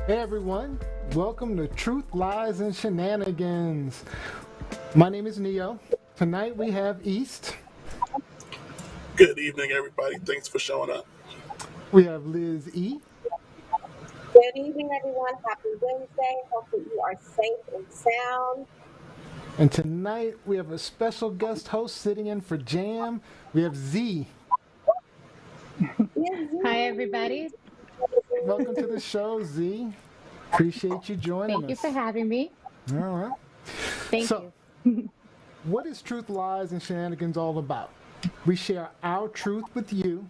Hey everyone, welcome to Truth, Lies, and Shenanigans. My name is Neo. Tonight we have East. Good evening, everybody. Thanks for showing up. We have Liz E. Good evening, everyone. Happy Wednesday. Hopefully, you are safe and sound. And tonight we have a special guest host sitting in for Jam. We have Z. Hi, everybody. Welcome to the show, Z. Appreciate you joining Thank you us. for having me. All right. Thank So, you. what is Truth, Lies, and Shenanigans all about? We share our truth with you,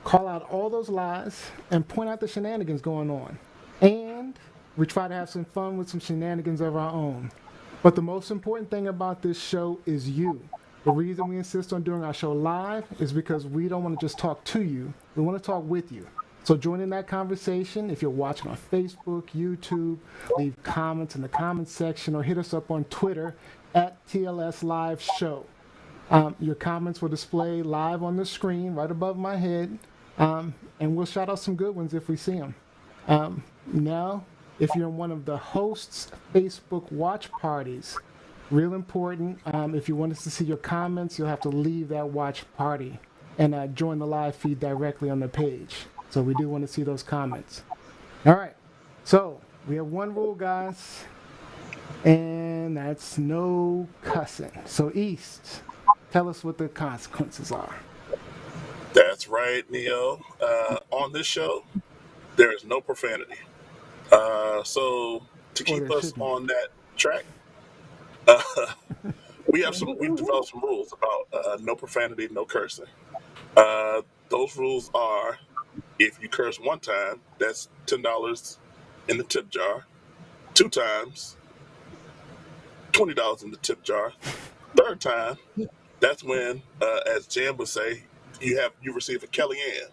call out all those lies, and point out the shenanigans going on. And we try to have some fun with some shenanigans of our own. But the most important thing about this show is you. The reason we insist on doing our show live is because we don't want to just talk to you, we want to talk with you. So join in that conversation. If you're watching on Facebook, YouTube, leave comments in the comments section or hit us up on Twitter at TLS Live Show. Your comments will display live on the screen right above my head, and we'll shout out some good ones if we see them. Now, if you're in one of the hosts' Facebook watch parties, real important, if you want us to see your comments, you'll have to leave that watch party and join the live feed directly on the page. So we do want to see those comments. All right, so we have one rule, guys, and that's no cussing. So East, tell us what the consequences are. That's right, Neo. On this show, there is no profanity. So to keep there us shouldn't. on that track, we've developed some rules about no profanity, no cursing. Those rules are: if you curse one time, that's $10 in the tip jar. 2 times, $20 in the tip jar. 3rd time, that's when, as Jam would say, you receive a Kellyanne.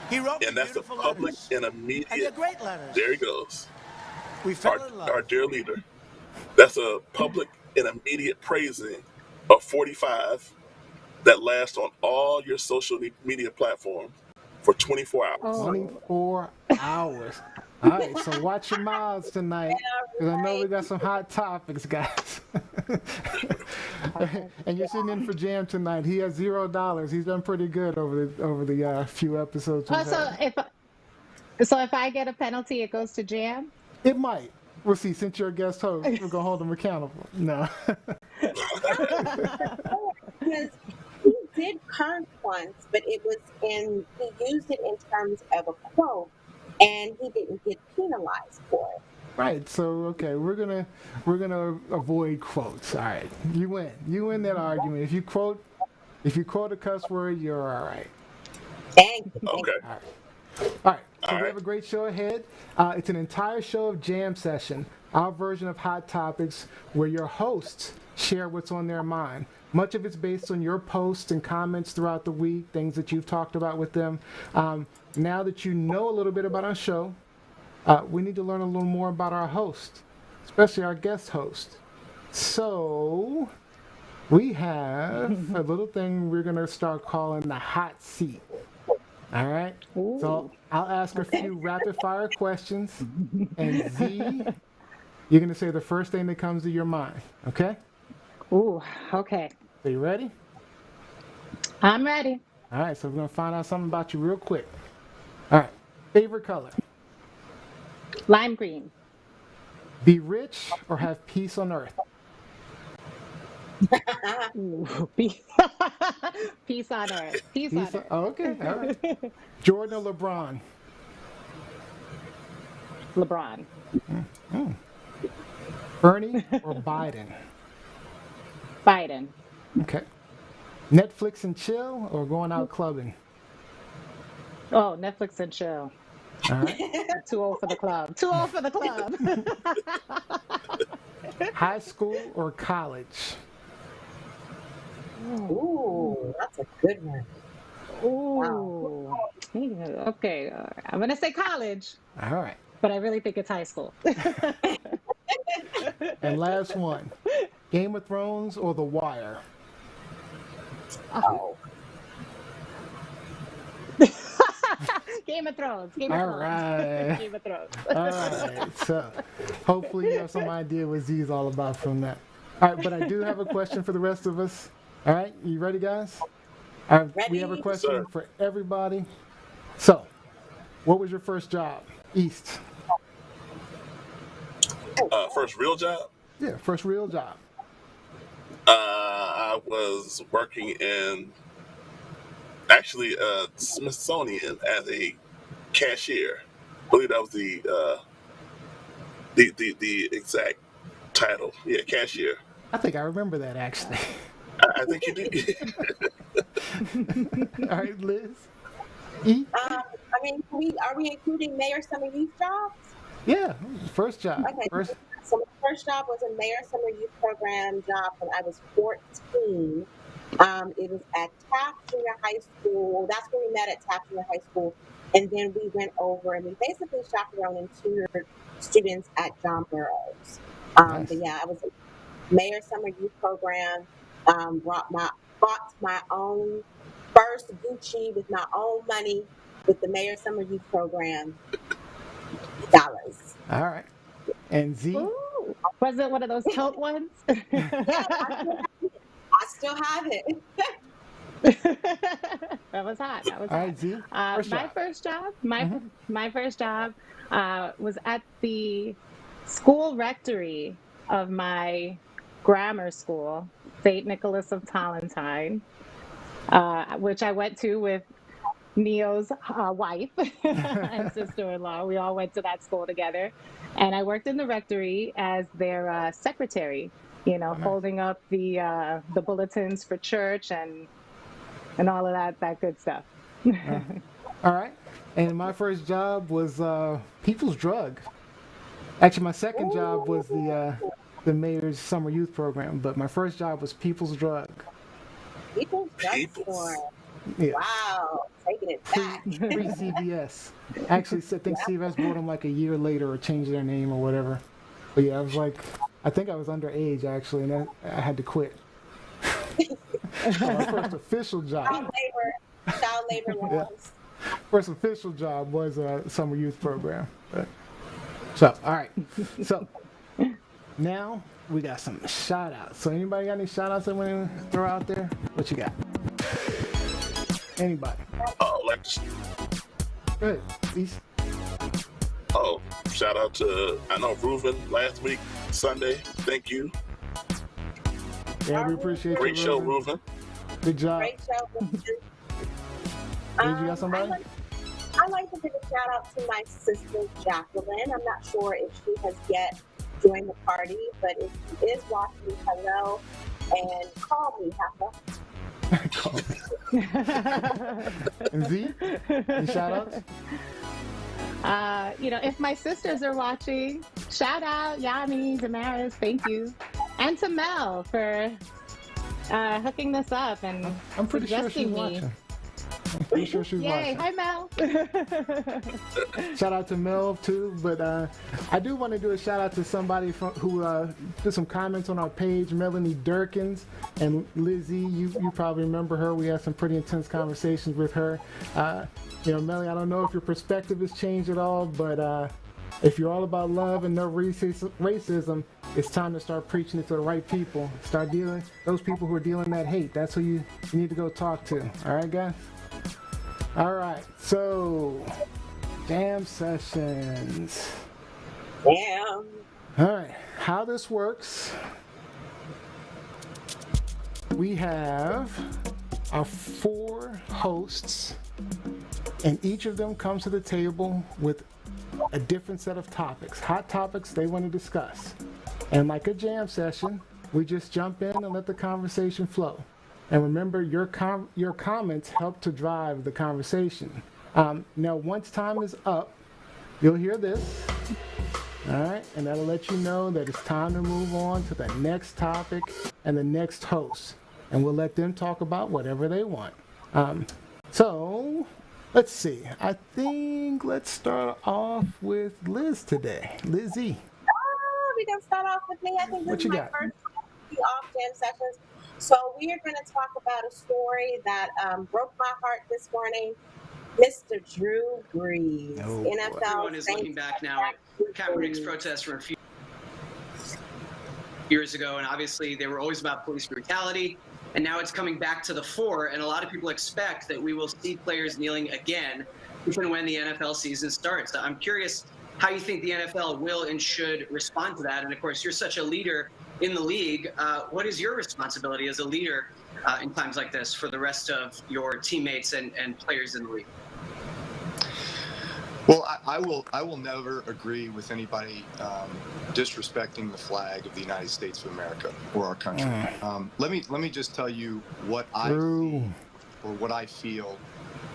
He wrote me And that's the beautiful public letters. and And they're immediate. great letters. There he goes. We fell in love. Our dear leader. That's a public and immediate praising of 45 that lasts on all your social media platforms for 24 hours. Oh. 24 hours. All right, so watch your mouths tonight, because I know we got some hot topics, guys. And you're sitting in for Jam tonight. He has $0. He's done pretty good over the few episodes we've had. So if I get a penalty, it goes to Jam. It might. We'll see. Since you're a guest host, we're gonna hold him accountable. No. Because he did curse once, but he used it in terms of a quote, and he didn't get penalized for it. Right. So okay, we're gonna avoid quotes. All right. You win. You win that argument. If you quote a cuss word, you're all right. Thank you. Okay. All right. So All we right. have a great show ahead. It's an entire show of Jam Session, our version of Hot Topics, where your hosts share what's on their mind. Much of it's based on your posts and comments throughout the week, things that you've talked about with them. Now that you know a little bit about our show, we need to learn a little more about our host, especially our guest host. So we have a little thing we're going to start calling the hot seat. All right. Ooh. So I'll ask a few rapid fire questions, and Z, you're going to say the first thing that comes to your mind. Okay? Ooh, okay. So you ready? I'm ready. All right. So we're going to find out something about you real quick. All right. Favorite color? Lime green. Be rich or have peace on earth? Ooh, peace on earth. Peace on earth. Oh, okay. All right. Jordan or LeBron? LeBron. Bernie or Biden? Biden. Okay. Netflix and chill or going out clubbing? Oh, Netflix and chill. All right. Too old for the club. Too old for the club. High school or college? Ooh, that's a good one. Ooh. Okay. I'm going to say college, All right. but I really think it's high school. And last one, Game of Thrones or The Wire? Oh, Game of Thrones. Game of All Thrones. right. Game of Thrones. All right. So hopefully you have some idea what Z's all about from that. All right, but I do have a question for the rest of us. All right, you ready, guys? All right, we have a Ready? question Sir. for everybody. So, what was your first job? East. First real job. Yeah, first real job. I was working in actually Smithsonian as a cashier. I believe that was the exact title. Yeah, cashier. I think I remember that actually. I think you did. All right, Liz. E. Are we including mayor summer youth jobs? Yeah, first job. Okay. First. So my first job was a mayor summer youth program job when I was 14. It was at Taft Junior High School. That's when we met at Taft Junior High School, and then we went over and we basically chaperoned and tutored students at John Burroughs. Nice. But yeah, I was a mayor summer youth program. Bought my own first Gucci with my own money with the mayor summer youth program dollars. All right. And Z. Ooh, was it one of those tote ones? I still have it. That was hot. That was All hot. right, Z. First My job. first job, my first job was at the school rectory of my grammar school, St. Nicholas of Tolentine, which I went to with Neo's wife and sister-in-law. We all went to that school together, and I worked in the rectory as their secretary. You know, nice. folding up the bulletins for church and all of that good stuff. All right. And my first job was People's Drug. Actually, my second job was the mayor's summer youth program, but my first job was People's Drug. People's People's. drugstore. Yeah. Wow, taking it back. Pre CVS. Actually, I think CVS bought them like a year later or changed their name or whatever. But yeah, I think I was underage actually, and I had to quit. So my first official job. Child labor laws. First official job was a summer youth program. So, all right. So, now we got some shout outs. So, anybody got any shout outs they want to throw out there? What you got? Anybody? Go ahead. Please. Shout out to, I know Reuven last week, Sunday. Thank you. Yeah, we appreciate Great you. show, Reuven. Reuven. Good job. Great show. Did you got somebody? I'd like to give a shout out to my sister Jacqueline. I'm not sure if she has yet joined the party, but if she is watching, hello, and call me, And Z? Any shout outs? If my sisters are watching, shout out Yami, Damaris, thank you, and to Mel for hooking this up and I'm pretty sure she's suggesting me. watching. I'm pretty sure she's Yay! watching. Hi, Mel. Shout out to Mel too, but I do want to do a shout out to somebody who did some comments on our page, Melanie Durkins and Lizzie. You probably remember her. We had some pretty intense conversations with her. Melanie, I don't know if your perspective has changed at all, but if you're all about love and no racism, it's time to start preaching it to the right people. Start dealing those people who are dealing that hate. That's who you need to go talk to. All right, guys. All right, so jam sessions. Damn. All right, how this works, we have our 4 hosts, and each of them comes to the table with a different set of topics, hot topics they want to discuss. And like a jam session, we just jump in and let the conversation flow. And remember, your comments help to drive the conversation. Now, once time is up, you'll hear this, all right? And that'll let you know that it's time to move on to the next topic and the next host. And we'll let them talk about whatever they want. So, let's see. I think let's start off with Liz today. Lizzie. We're going to start off with me. I think What this you is my got? first off jam sessions. So we are going to talk about a story that broke my heart this morning. Mr. Drew Brees, Oh, boy. NFL Everyone is looking Saints back now at Kaepernick's protests from a few years ago, and obviously they were always about police brutality, and now it's coming back to the fore, and a lot of people expect that we will see players kneeling again if and when the NFL season starts. I'm curious how you think the NFL will and should respond to that, and of course, you're such a leader in the league. What is your responsibility as a leader in times like this for the rest of your teammates and players in the league? Well, I will never agree with anybody disrespecting the flag of the United States of America or our country. Let me just tell you what I see or what I feel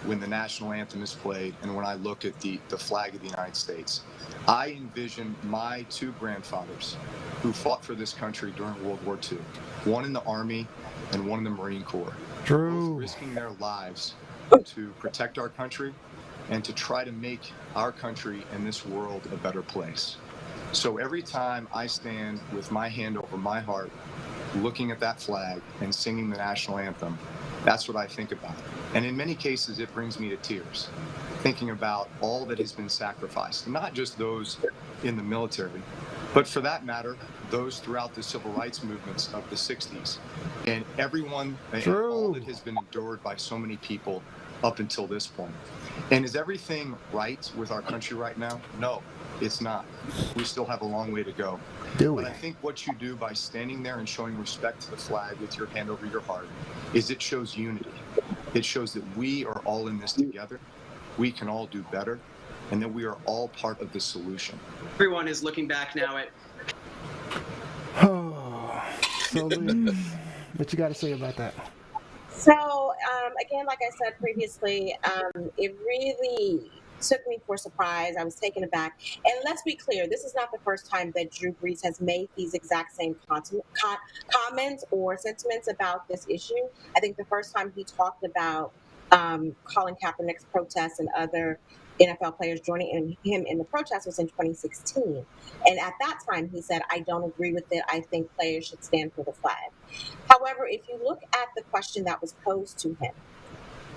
when the national anthem is played and when I look at the flag of the United States. I envision my two grandfathers who fought for this country during World War II, one in the Army and one in the Marine Corps, both risking their lives to protect our country and to try to make our country and this world a better place. So every time I stand with my hand over my heart, looking at that flag and singing the national anthem, that's what I think about. And in many cases, it brings me to tears, thinking about all that has been sacrificed, not just those in the military, but for that matter, those throughout the civil rights movements of the 60s, and everyone, and all that has been endured by so many people up until this point. And is everything right with our country right now? No, it's not. We still have a long way to go. But I think what you do by standing there and showing respect to the flag with your hand over your heart is it shows unity. It shows that we are all in this together. We can all do better, and that we are all part of the solution. Everyone is looking back now at So, Liz, what you got to say about that? So, again, like I said previously, it really took me for surprise. I was taken aback. And let's be clear, this is not the first time that Drew Brees has made these exact same comments or sentiments about this issue. I think the first time he talked about Colin Kaepernick's protests and other NFL players joining him in the protest was in 2016. And at that time, he said, I don't agree with it. I think players should stand for the flag. However, if you look at the question that was posed to him,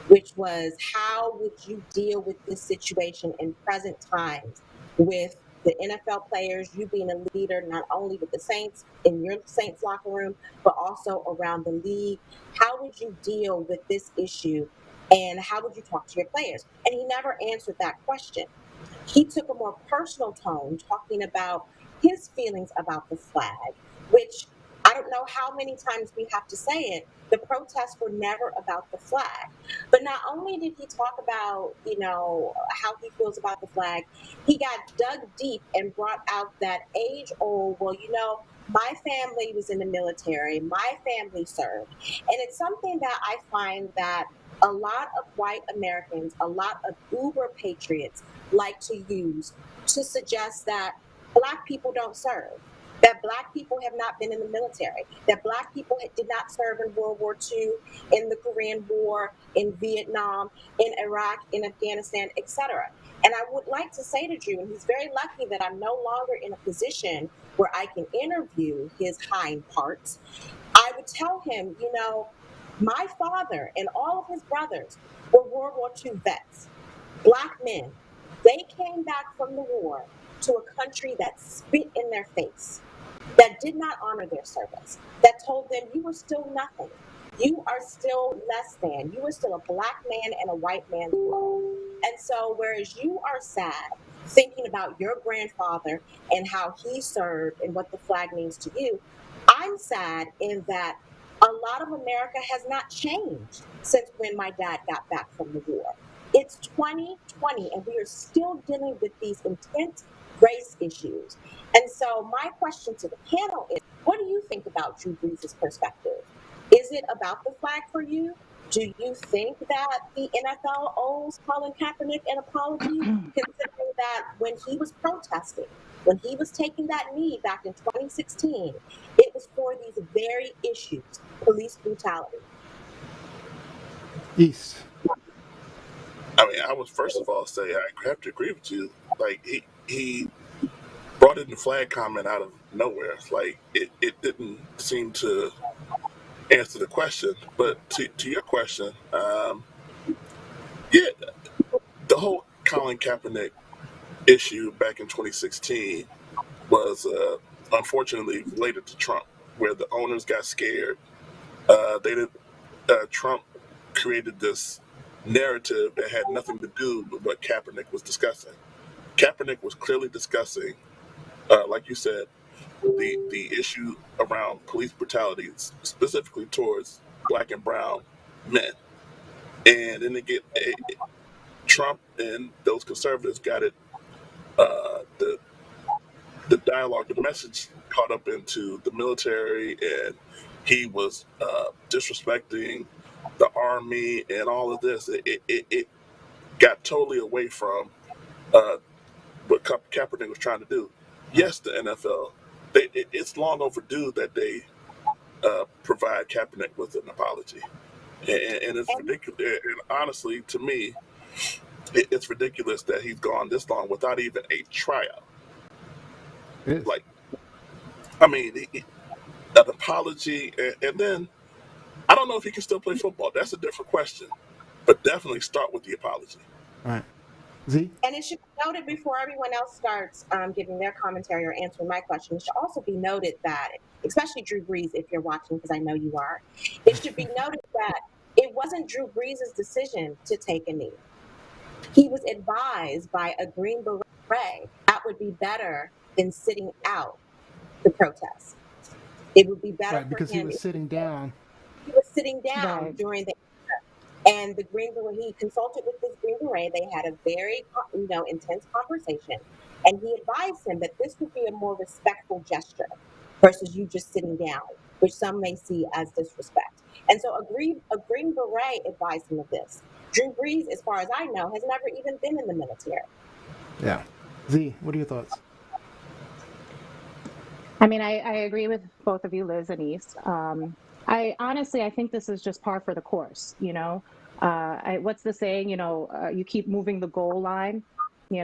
which was how would you deal with this situation in present times with the NFL players, you being a leader, not only with the Saints in your Saints locker room, but also around the league. How would you deal with this issue and how would you talk to your players? And he never answered that question. He took a more personal tone, talking about his feelings about the flag, which I don't know how many times we have to say it. The protests were never about the flag. But not only did he talk about, how he feels about the flag, he got dug deep and brought out that age old, well, my family was in the military, my family served. And it's something that I find that a lot of white Americans, a lot of uber patriots like to use to suggest that Black people don't serve, that Black people have not been in the military, that Black people did not serve in World War II, in the Korean War, in Vietnam, in Iraq, in Afghanistan, etc. And I would like to say to Drew, and he's very lucky that I'm no longer in a position where I can interview his hind parts. I would tell him, my father and all of his brothers were World War II vets, Black men. They came back from the war to a country that spit in their face, that did not honor their service, that told them you were still nothing. You are still less than. You are still a Black man and a white man's world. And so, whereas you are sad thinking about your grandfather and how he served and what the flag means to you, I'm sad in that a lot of America has not changed since when my dad got back from the war. It's 2020, and we are still dealing with these intense race issues. And so, my question to the panel is, what do you think about Drew Brees' perspective? Is it about the flag for you? Do you think that the NFL owes Colin Kaepernick an apology, considering that when he was protesting, when he was taking that knee back in 2016, it was for these very issues, police brutality? East. I mean, I would first of all say I have to agree with you. Like he brought in the flag comment out of nowhere. Like it didn't seem to answer the question. But to your question, yeah, the whole Colin Kaepernick issue back in 2016 was unfortunately related to Trump, where the owners got scared. They did. Trump created this narrative that had nothing to do with what Kaepernick was discussing. Kaepernick was clearly discussing, like you said, the issue around police brutality, specifically towards black and brown men. And then Trump and those conservatives got it. The dialogue, the message caught up into the military, and he was disrespecting the army and all of this. It got totally away from what Kaepernick was trying to do. Yes, the NFL, it's long overdue that they provide Kaepernick with an apology. And it's ridiculous. And honestly, to me, it's ridiculous that he's gone this long without even a tryout. Like, I mean, an apology, and then I don't know if he can still play football. That's a different question. But definitely start with the apology. All right. Z? And it should be noted before everyone else starts giving their commentary or answering my question, it should also be noted that, especially Drew Brees, if you're watching, because I know you are, it should be noted that it wasn't Drew Brees' decision to take a knee. He was advised by a Green Beret that would be better than sitting out the protest. It would be better for because him. he was sitting down. He was sitting down Right. during the and the Green Beret, he consulted with this Green Beret. They had a very, intense conversation. And he advised him that this would be a more respectful gesture versus you just sitting down, which some may see as disrespect. And so a Green Beret advised him of this. Drew Brees, as far as I know, has never even been in the military. Yeah. Z, what are your thoughts? I mean, I agree with both of you, Liz and East. I honestly think this is just par for the course. What's the saying? You keep moving the goal line. They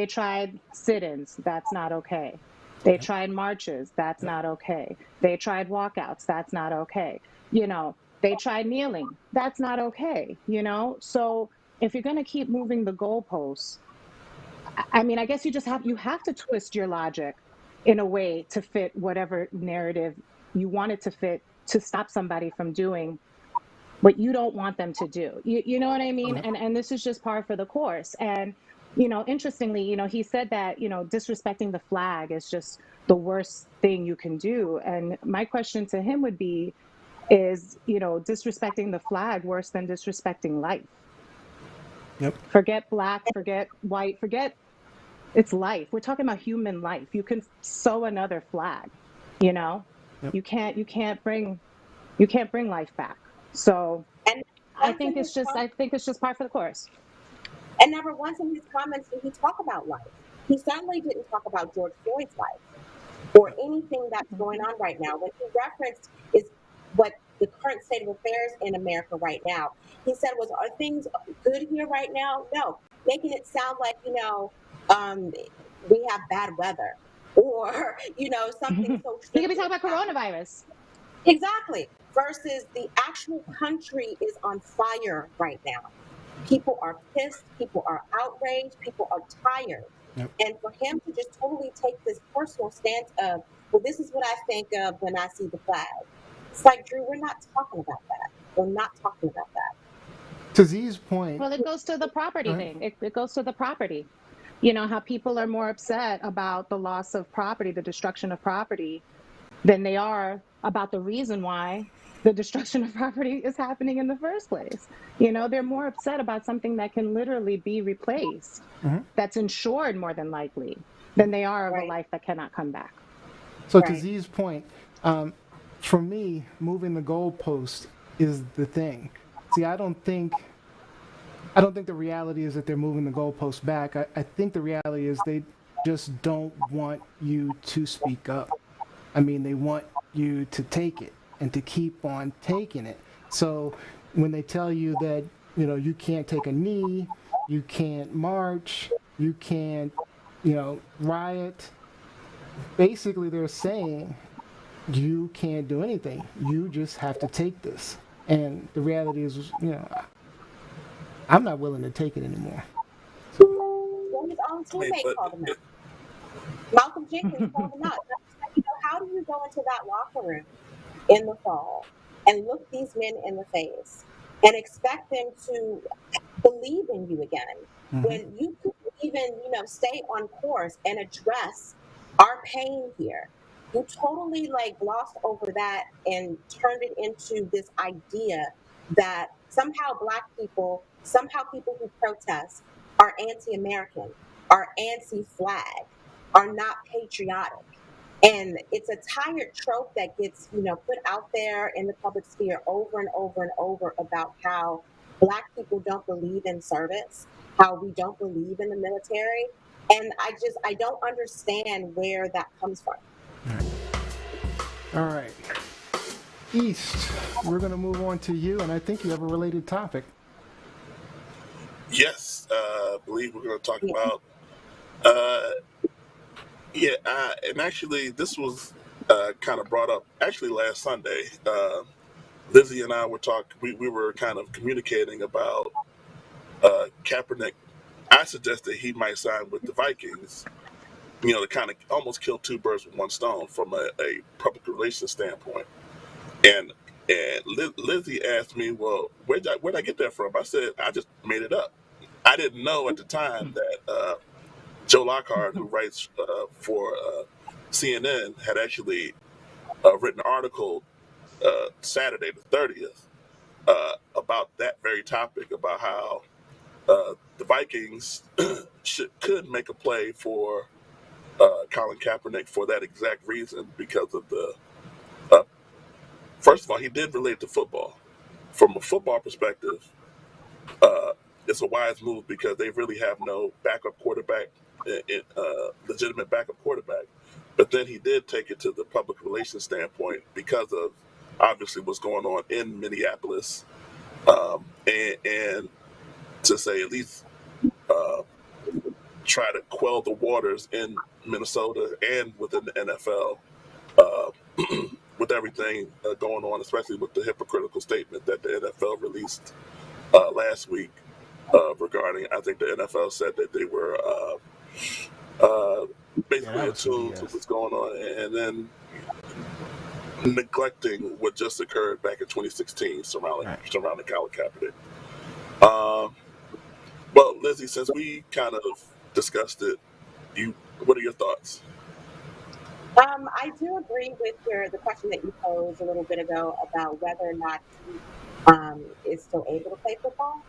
tried sit-ins. That's not okay. They tried marches. That's not okay. They tried walkouts. That's not okay. They tried kneeling. That's not okay. So if you're going to keep moving the goalposts, I mean, I guess you have to twist your logic in a way to fit whatever narrative you want it to fit to stop somebody from doing what you don't want them to do. You know what I mean? And this is just par for the course. And, interestingly, he said that, disrespecting the flag is just the worst thing you can do. And my question to him would be, is, disrespecting the flag worse than disrespecting life? Yep. Forget black, forget white, forget it's life. We're talking about human life. You can sew another flag, Yep. You can't bring life back. So And I think it's just par for the course. And never once in his comments did he talk about life. He certainly didn't talk about George Floyd's life or anything that's going on right now. What he referenced is what the current state of affairs in America right now. He said, are things good here right now? No. Making it sound like, we have bad weather or, something so. He could be talking about coronavirus. Exactly. Versus the actual country is on fire right now. People are pissed. People are outraged. People are tired. Yep. And for him to just totally take this personal stance of, well, this is what I think of when I see the flag. It's like, Drew, we're not talking about that. We're not talking about that. To Z's point. Well, it goes to the property thing. It goes to the property. How people are more upset about the loss of property, the destruction of property, than they are about the reason why the destruction of property is happening in the first place. They're more upset about something that can literally be replaced, that's insured more than likely, than they are of a life that cannot come back. So to Z's point, for me, moving the goalpost is the thing. See, I don't think the reality is that they're moving the goalpost back. I think the reality is they just don't want you to speak up. I mean, they want you to take it and to keep on taking it. So when they tell you that, you can't take a knee, you can't march, you can't, riot, basically they're saying you can't do anything. You just have to take this. And the reality is, I'm not willing to take it anymore. Well, his own I mean, teammate but called him out. Malcolm Jenkins called him out. How do you go into that locker room in the fall and look these men in the face and expect them to believe in you again when you couldn't even, stay on course and address our pain here? You totally like glossed over that and turned it into this idea that somehow people who protest are anti-American, are anti-flag, are not patriotic. And it's a tired trope that gets, put out there in the public sphere over and over and over about how Black people don't believe in service, how we don't believe in the military. And I don't understand where that comes from. All right. East, we're going to move on to you, and I think you have a related topic. yes, I believe we're going to talk Yeah. about. And actually, this was kind of brought up actually last Sunday. Lizzie and I were talking. We were kind of communicating about Kaepernick. I suggested he might sign with the Vikings. To kind of almost kill two birds with one stone from a public relations standpoint. And Lizzie asked me, "Well, where'd I get that from?" I said, "I just made it up." I didn't know at the time that Joe Lockhart, who writes for CNN, had actually written an article Saturday the 30th about that very topic, about how the Vikings could make a play for Colin Kaepernick for that exact reason, because of the uh, first of all, he did relate to football. From a football perspective, uh, it's a wise move because they really have no backup quarterback, legitimate backup quarterback. But then he did take it to the public relations standpoint because of obviously what's going on in Minneapolis, and to say at least uh, try to quell the waters in Minnesota and within the NFL. Uh, with everything going on, especially with the hypocritical statement that the NFL released last week regarding, I think the NFL said that they were basically attuned to what's going on, and then neglecting what just occurred back in 2016 surrounding Colin Kaepernick. Well, Lizzie, since we kind of discussed it, what are your thoughts? I do agree with the question that you posed a little bit ago about whether or not he is still able to play football,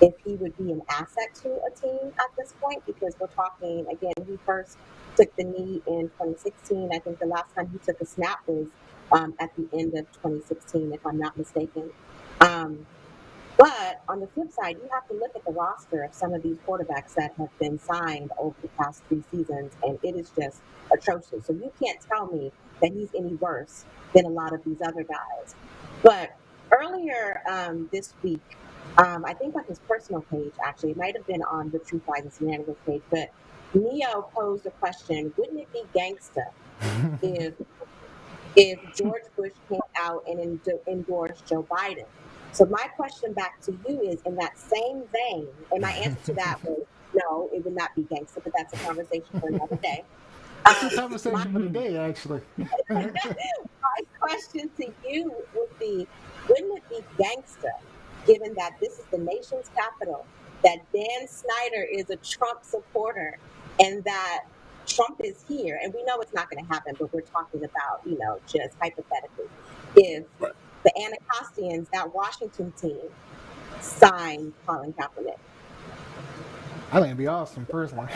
if he would be an asset to a team at this point, because we're talking, again, he first took the knee in 2016. I think the last time he took a snap was at the end of 2016, if I'm not mistaken. Um, but on the flip side, you have to look at the roster of some of these quarterbacks that have been signed over the past 3 seasons, and it is just atrocious. So you can't tell me that he's any worse than a lot of these other guys. But earlier this week, I think on his personal page, actually, it might have been on the Truth Lies and Shenanigans page, but Neo posed a question: wouldn't it be gangsta if George Bush came out and endorsed Joe Biden? So my question back to you is, in that same vein, and my answer to that was no, it would not be gangster, but that's a conversation for another day. It's a conversation for the day, actually. My question to you would be, wouldn't it be gangster, given that this is the nation's capital, that Dan Snyder is a Trump supporter, and that Trump is here, and we know it's not going to happen, but we're talking about, just hypothetically, if Right. the Anacostions, that Washington team, signed Colin Kaepernick? I think it'd be awesome, personally.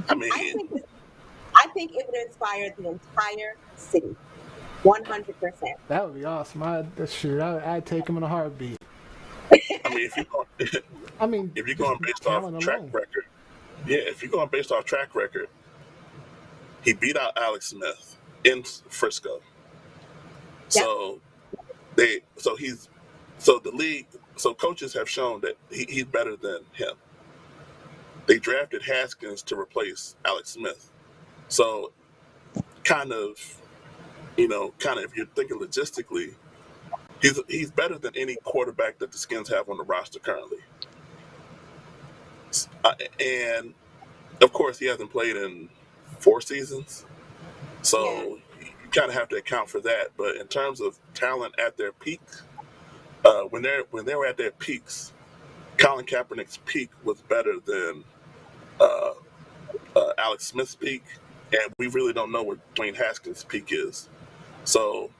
I mean, I think it would inspire the entire city, 100%. That would be awesome. I'd take him in a heartbeat. I mean, I mean, if you're just going based off talent track alone. record, if you're going based off track record, he beat out Alex Smith in Frisco. So the league, so coaches have shown that he's better than him. They drafted Haskins to replace Alex Smith. So kind of if you're thinking logistically, He's better than any quarterback that the Skins have on the roster currently. And of course, he hasn't played in 4 seasons, so you kind of have to account for that. But in terms of talent at their peak, when they were at their peaks, Colin Kaepernick's peak was better than uh, Alex Smith's peak, and we really don't know what Dwayne Haskins' peak is. So,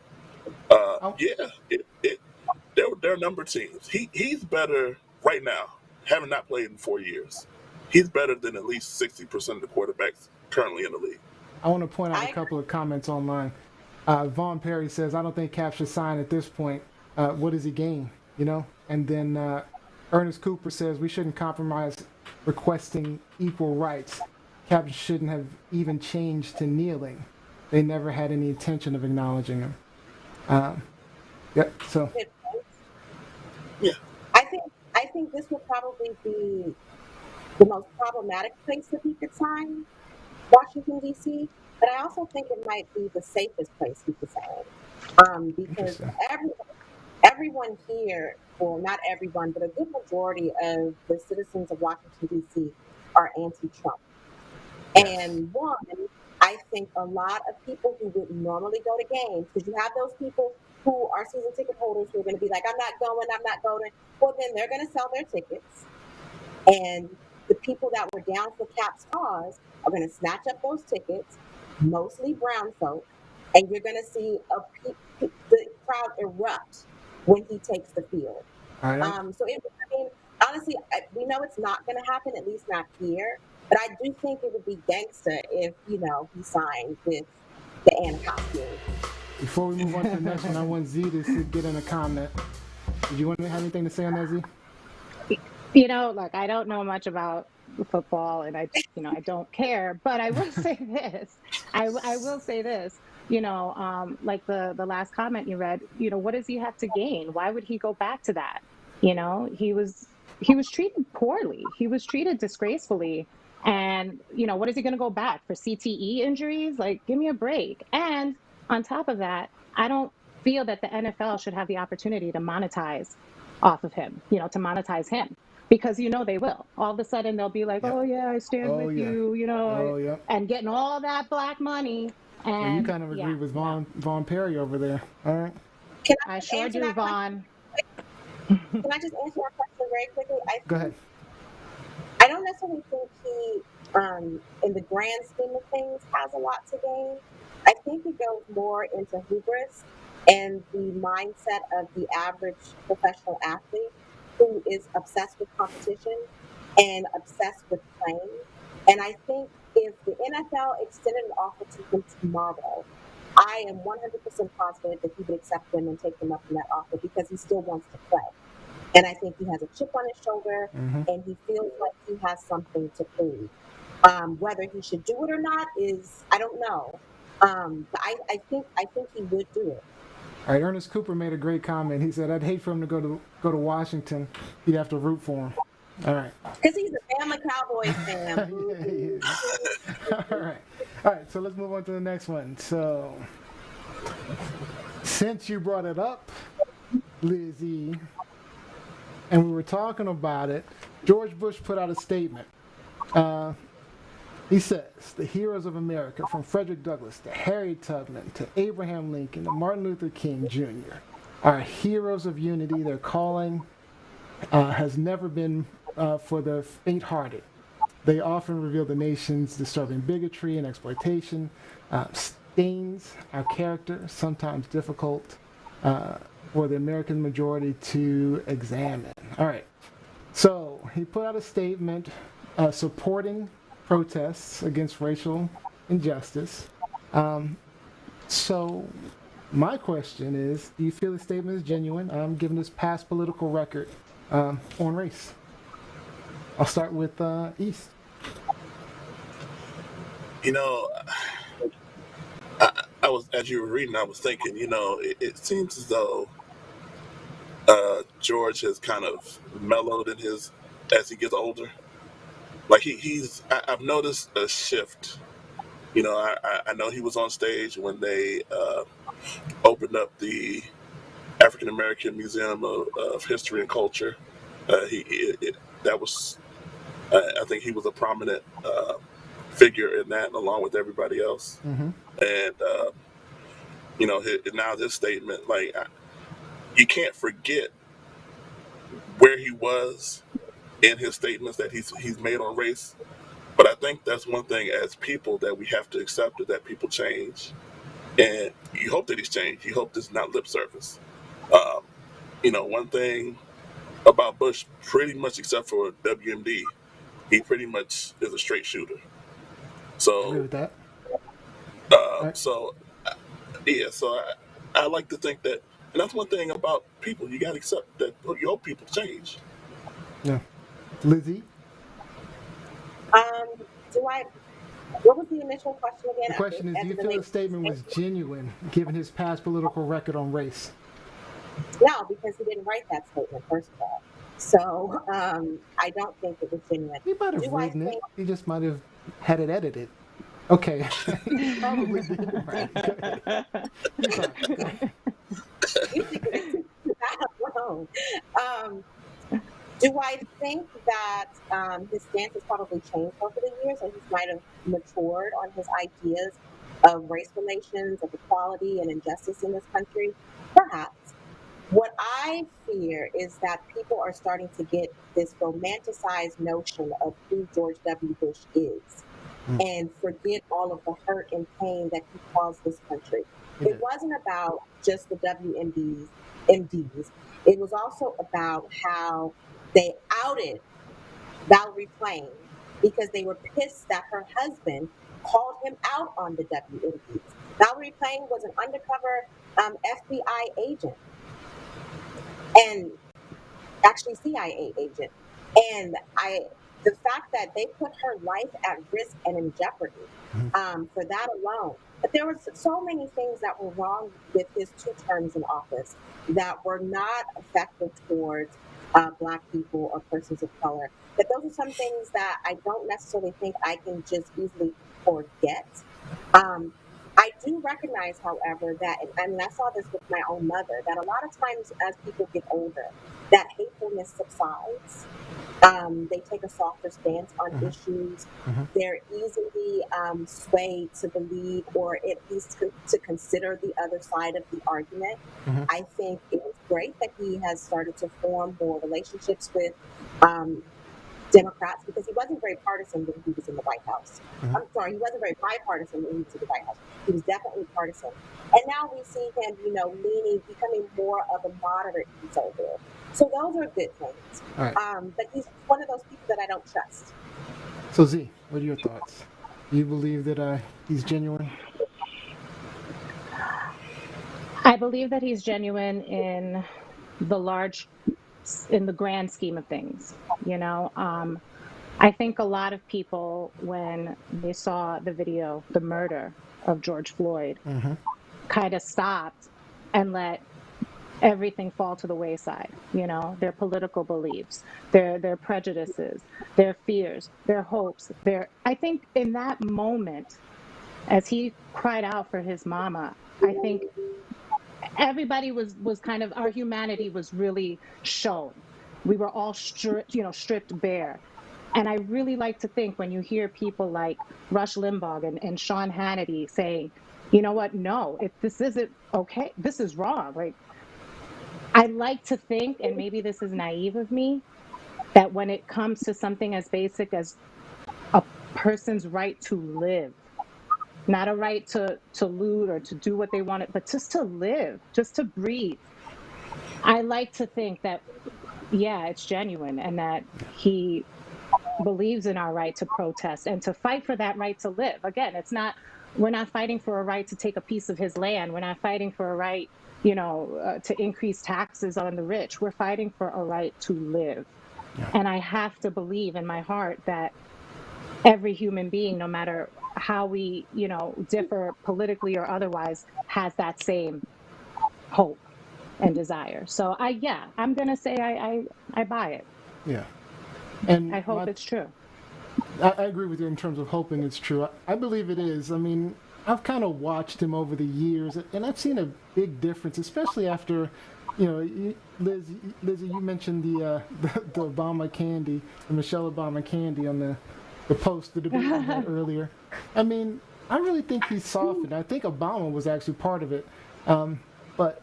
they're number teams. He's better right now, having not played in 4 years. He's better than at least 60% of the quarterbacks currently in the league. I want to point out a couple of comments online. Vaughn Perry says, I don't think Cap should sign at this point. What does he gain? You know? And then Ernest Cooper says, we shouldn't compromise requesting equal rights. Cap shouldn't have even changed to kneeling. They never had any intention of acknowledging him. So. Yeah. I think this would probably be the most problematic place that he could sign, Washington, D.C., but I also think it might be the safest place he could sign, because everyone here, well, not everyone, but a good majority of the citizens of Washington, D.C. are anti-Trump. Yes. And one, I think a lot of people who would normally go to games, because you have those people who are season ticket holders who are going to be like, I'm not going. Well, then they're going to sell their tickets. And the people that were down for Cap's cause are going to snatch up those tickets, mostly brown folk, and you're going to see the crowd erupt when he takes the field. Honestly, we know it's not going to happen, at least not here. But I do think it would be gangster if, he signed with the Anacostia. Before we move on to the next one, I want Z to get in a comment. Did you want to have anything to say on that, Z? Look, I don't know much about football, and I don't care. But I will say this. I will say this. Like the last comment you read. What does he have to gain? Why would he go back to that? He was treated poorly. He was treated disgracefully. And what is he going to go back for? CTE injuries? Like, give me a break. And on top of that, I don't feel that the NFL should have the opportunity to monetize off of him. To monetize him. Because they will. All of a sudden they'll be like, oh yeah, I stand with you, and getting all that black money. And you kind of agree with Vaughn Perry over there. All right. I sure do, Vaughn. Can I just answer that question very quickly? Go ahead. I don't necessarily think he, in the grand scheme of things, has a lot to gain. I think it goes more into hubris and the mindset of the average professional athlete who is obsessed with competition and obsessed with playing. And I think if the NFL extended an offer to him tomorrow, I am 100% positive that he would accept them and take them up on that offer because he still wants to play. And I think he has a chip on his shoulder, and he feels like he has something to prove. Whether he should do it or not is, I don't know. But I think he would do it. All right, Ernest Cooper made a great comment. He said, I'd hate for him to go to Washington. He'd have to root for him. All right. Because he's a family Cowboys fan. All right, so let's move on to the next one. So, since you brought it up, Lizzie, and we were talking about it, George Bush put out a statement. He says, the heroes of America, from Frederick Douglass to Harriet Tubman to Abraham Lincoln to Martin Luther King Jr., are heroes of unity. Their calling has never been for the faint-hearted. They often reveal the nation's disturbing bigotry and exploitation, stains our character, sometimes difficult for the American majority to examine. All right. So he put out a statement supporting protests against racial injustice. So my question is, do you feel the statement is genuine, given this past political record on race? I'll start with East. I was, as you were reading, I was thinking, it seems as though George has kind of mellowed as he gets older. Like I've noticed a shift. I know he was on stage when they opened up the African American Museum of History and Culture. That was, I think he was a prominent figure in that, along with everybody else. Mm-hmm. And now this statement, like, you can't forget where he was in his statements that he's made on race. But I think that's one thing as people that we have to accept, is that people change, and you hope that he's changed. You hope this is not lip service. One thing about Bush, pretty much except for WMD, he pretty much is a straight shooter. I agree So, with that. Right. so yeah, so I like to think that, and that's one thing about people. You got to accept that you hope people change. Yeah. Lizzie, Do I? What was the initial question again? the question is, do you feel the statement was genuine, given his past political record on race? No, because he didn't write that statement, first of all. So I don't think it was genuine. He might have written it. He just might have had it edited. Okay. He probably did. Right. Go ahead. You're fine. Go ahead. You think that alone. Do I think that his stance has probably changed over the years, and he might have matured on his ideas of race relations, of equality and injustice in this country? Perhaps. What I fear is that people are starting to get this romanticized notion of who George W. Bush is and forget all of the hurt and pain that he caused this country. It wasn't about just the MDs. It was also about how they outed Valerie Plame because they were pissed that her husband called him out on the WMDs. Valerie Plame was an undercover FBI agent, and actually CIA agent. And the fact that they put her life at risk and in jeopardy for that alone. But there were so many things that were wrong with his 2 terms in office that were not effective towards Black people or persons of color. But those are some things that I don't necessarily think I can just easily forget. I do recognize, however, that, and I saw this with my own mother, that a lot of times as people get older, that hatefulness subsides. They take a softer stance on issues. They're easily swayed to believe, or at least to consider the other side of the argument. I think it was great that he has started to form more relationships with Democrats, because he wasn't very partisan when he was in the White House. I'm sorry, he wasn't very bipartisan when he was in the White House. He was definitely partisan. And now we see him, becoming more of a moderate conservative. So those are good things. Right. But he's one of those people that I don't trust. So Z, what are your thoughts? Do you believe that he's genuine? I believe that he's genuine in the grand scheme of things. I think a lot of people, when they saw the video, the murder of George Floyd, kind of stopped and let everything fall to the wayside. Their political beliefs, their prejudices, their fears, their hopes. I think in that moment, as he cried out for his mama, I think everybody was kind of, our humanity was really shown. We were all stripped bare. And I really like to think, when you hear people like Rush Limbaugh and Sean Hannity saying, you know what, no, this isn't okay, this is wrong. Like, I like to think, and maybe this is naive of me, that when it comes to something as basic as a person's right to live, not a right to loot or to do what they wanted, but just to live, just to breathe. I like to think that, yeah, it's genuine, and that he believes in our right to protest and to fight for that right to live. Again, we're not fighting for a right to take a piece of his land. We're not fighting for a right, to increase taxes on the rich. We're fighting for a right to live. Yeah. And I have to believe in my heart that every human being, no matter how we, differ politically or otherwise, has that same hope and desire. So I'm going to say I buy it. Yeah. And I hope it's true. I agree with you in terms of hoping it's true. I believe it is. I mean, I've kind of watched him over the years, and I've seen a big difference, especially after Lizzie, you mentioned the Obama candy, the Michelle Obama candy on the post, the debate we had earlier. I mean, I really think he's softened. I think Obama was actually part of it, but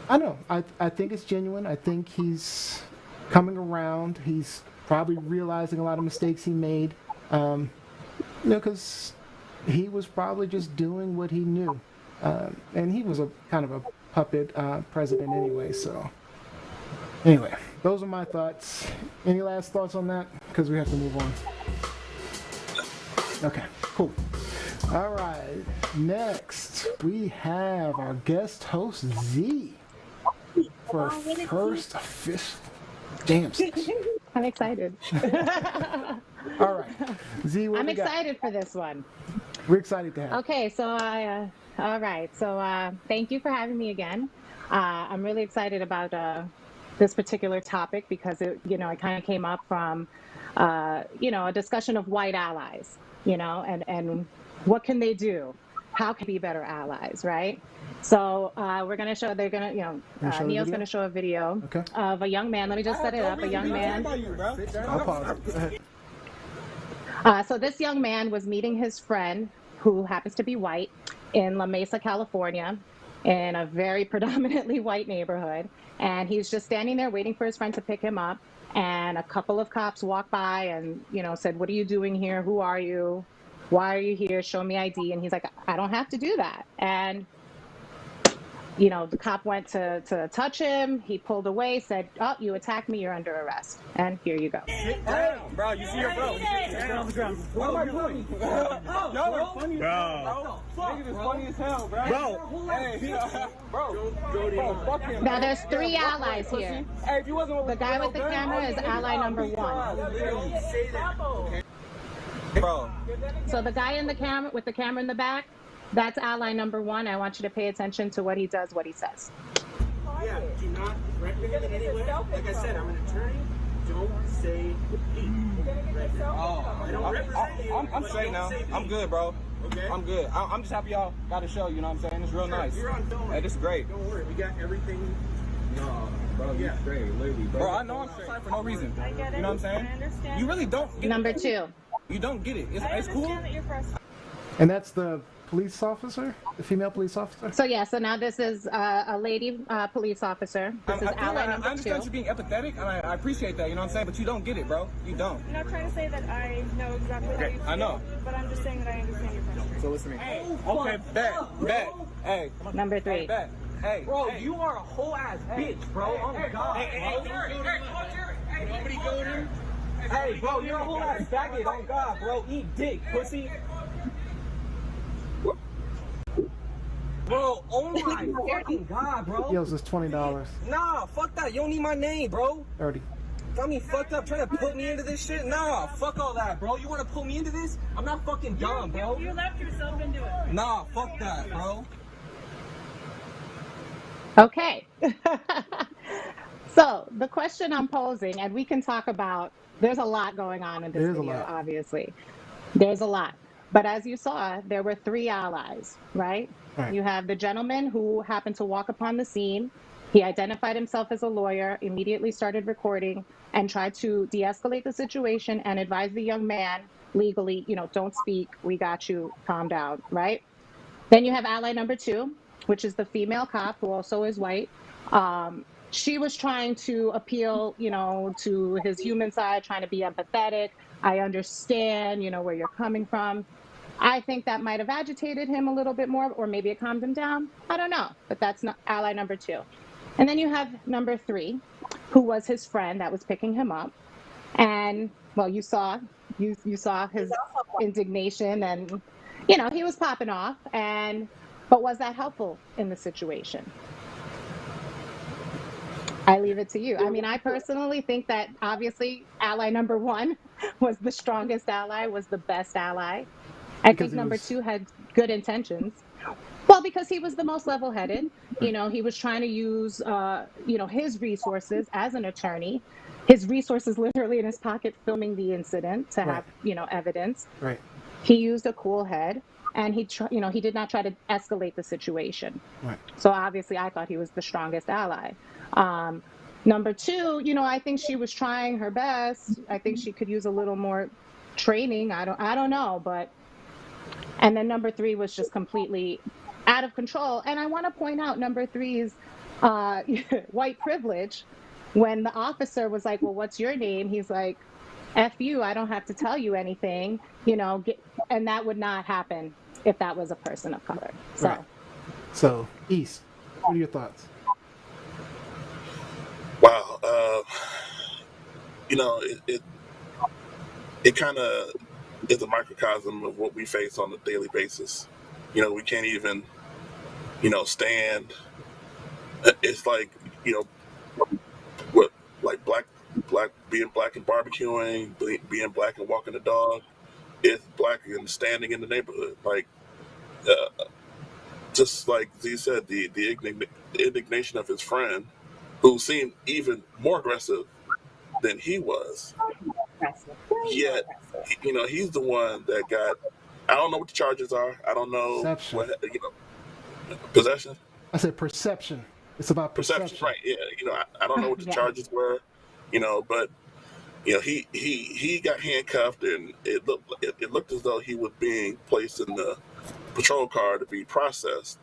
I don't know. I think it's genuine. I think he's coming around. He's probably realizing a lot of mistakes he made, because he was probably just doing what he knew, and he was a kind of a puppet president anyway. So anyway, those are my thoughts. Any last thoughts on that? Because we have to move on. Okay, cool. All right, next we have our guest host Z for our first official jam session. I'm excited. All right, Z, what I'm we got? excited for this one. We're excited to have you. Okay, so all right. So thank you for having me again. I'm really excited about this particular topic because it kind of came up from, a discussion of white allies, and what can they do? How can be better allies, right? So they're going to show the Neil's video? going to show a video of a young man. Let me just set it up. A young man. I'll pause. Go ahead. So this young man was meeting his friend, who happens to be white, in La Mesa, California, in a very predominantly white neighborhood. And he's just standing there waiting for his friend to pick him up. And a couple of cops walked by and, said, "What are you doing here? Who are you? Why are you here? Show me ID." And he's like, "I don't have to do that." And the cop went to touch him. He pulled away, said, "Oh, you attacked me. You're under arrest." And here you go. Sit down, bro. You see your bro. Sit on the ground. What am I doing? Y'all are funny as hell, bro. Niggas is funny as hell, bro. Bro. Hey, bro, fuck him. Now, there's 3 allies here. Hey, if you wasn't The guy with the camera is ally number 1. Bro. So the guy in the camera with the camera in the back, that's ally number 1. I want you to pay attention to what he does, what he says. Yeah, do not threaten him in any way. Like I said, I'm an attorney. Don't say he. I don't represent you. I'm straight now. I'm good, bro. Okay. I'm good. I'm just happy y'all got a show, you know what I'm saying? It's real nice. You're on film. Hey, this is great. Don't worry, we got everything. No, bro, you're straight, literally, bro. Bro, I know I'm straight for no reason. I get it. You know what I'm saying? I understand. You really don't get Number it. 2. You don't get it. It's cool. That you're frustrated. And that's the police officer, the female police officer? So now this is a lady police officer. This is ally number 2. I understand you being empathetic, and I appreciate that, you know what I'm saying? But you don't get it, bro. You don't. I'm not trying to say that I know exactly how you feel. I know. But I'm just saying that I understand your frustration. So listen to me. Okay, bet. Hey. Number 3. Hey, bet. Hey. Bro, you are a whole ass bitch, bro. Oh my god. Hey, nobody go there. Hey, bro, you're a whole ass faggot. Oh god, bro. Eat dick, pussy. Bro, oh my fucking god, bro. Yo, it's $20. Nah, fuck that. You don't need my name, bro. 30. Got me fucked up trying to put me into this shit? Nah, fuck all that, bro. You want to pull me into this? I'm not fucking dumb, bro. You left yourself into it. Nah, fuck that, bro. Okay. So the question I'm posing, and we can talk about, there's a lot going on in this video, obviously. There's a lot. But as you saw, there were 3 allies, right? You have the gentleman who happened to walk upon the scene. He identified himself as a lawyer, immediately started recording, and tried to de-escalate the situation and advise the young man legally, don't speak, we got you, calm down, right? Then you have ally number 2, which is the female cop, who also is white. She was trying to appeal, to his human side, trying to be empathetic. I understand, where you're coming from. I think that might have agitated him a little bit more, or maybe it calmed him down. I don't know, but that's not ally number 2. And then you have number 3, who was his friend that was picking him up. And, well, you saw his indignation, and, he was popping off. But was that helpful in the situation? I leave it to you. I mean, I personally think that obviously ally number 1 was the strongest ally, was the best ally. I think number 2 had good intentions. Well, because he was the most level-headed. He was trying to use, his resources as an attorney, his resources literally in his pocket, filming the incident to have, evidence. Right. He used a cool head. and he did not try to escalate the situation. Right. So obviously, I thought he was the strongest ally. Number two, I think she was trying her best. I think she could use a little more training. I don't know, but and then number three was just completely out of control. And I want to point out number three's white privilege. When the officer was like, "Well, what's your name?" He's like, "F you, I don't have to tell you anything," and that would not happen if that was a person of color. So, Right. So, East, what are your thoughts? Wow. It kind of is a microcosm of what we face on a daily basis. We can't even, stand. It's like, what, like being black and barbecuing, being black and walking the dog. It's black and standing in the neighborhood. Like, just like Z said, the indignation of his friend, who seemed even more aggressive than he was. Yet, he's the one that got. I don't know what the charges are. I don't know Perception. what possession. I said perception. It's about perception. Right? Yeah. I don't know what the charges were. But he got handcuffed, and it looked as though he was being placed in the patrol car to be processed,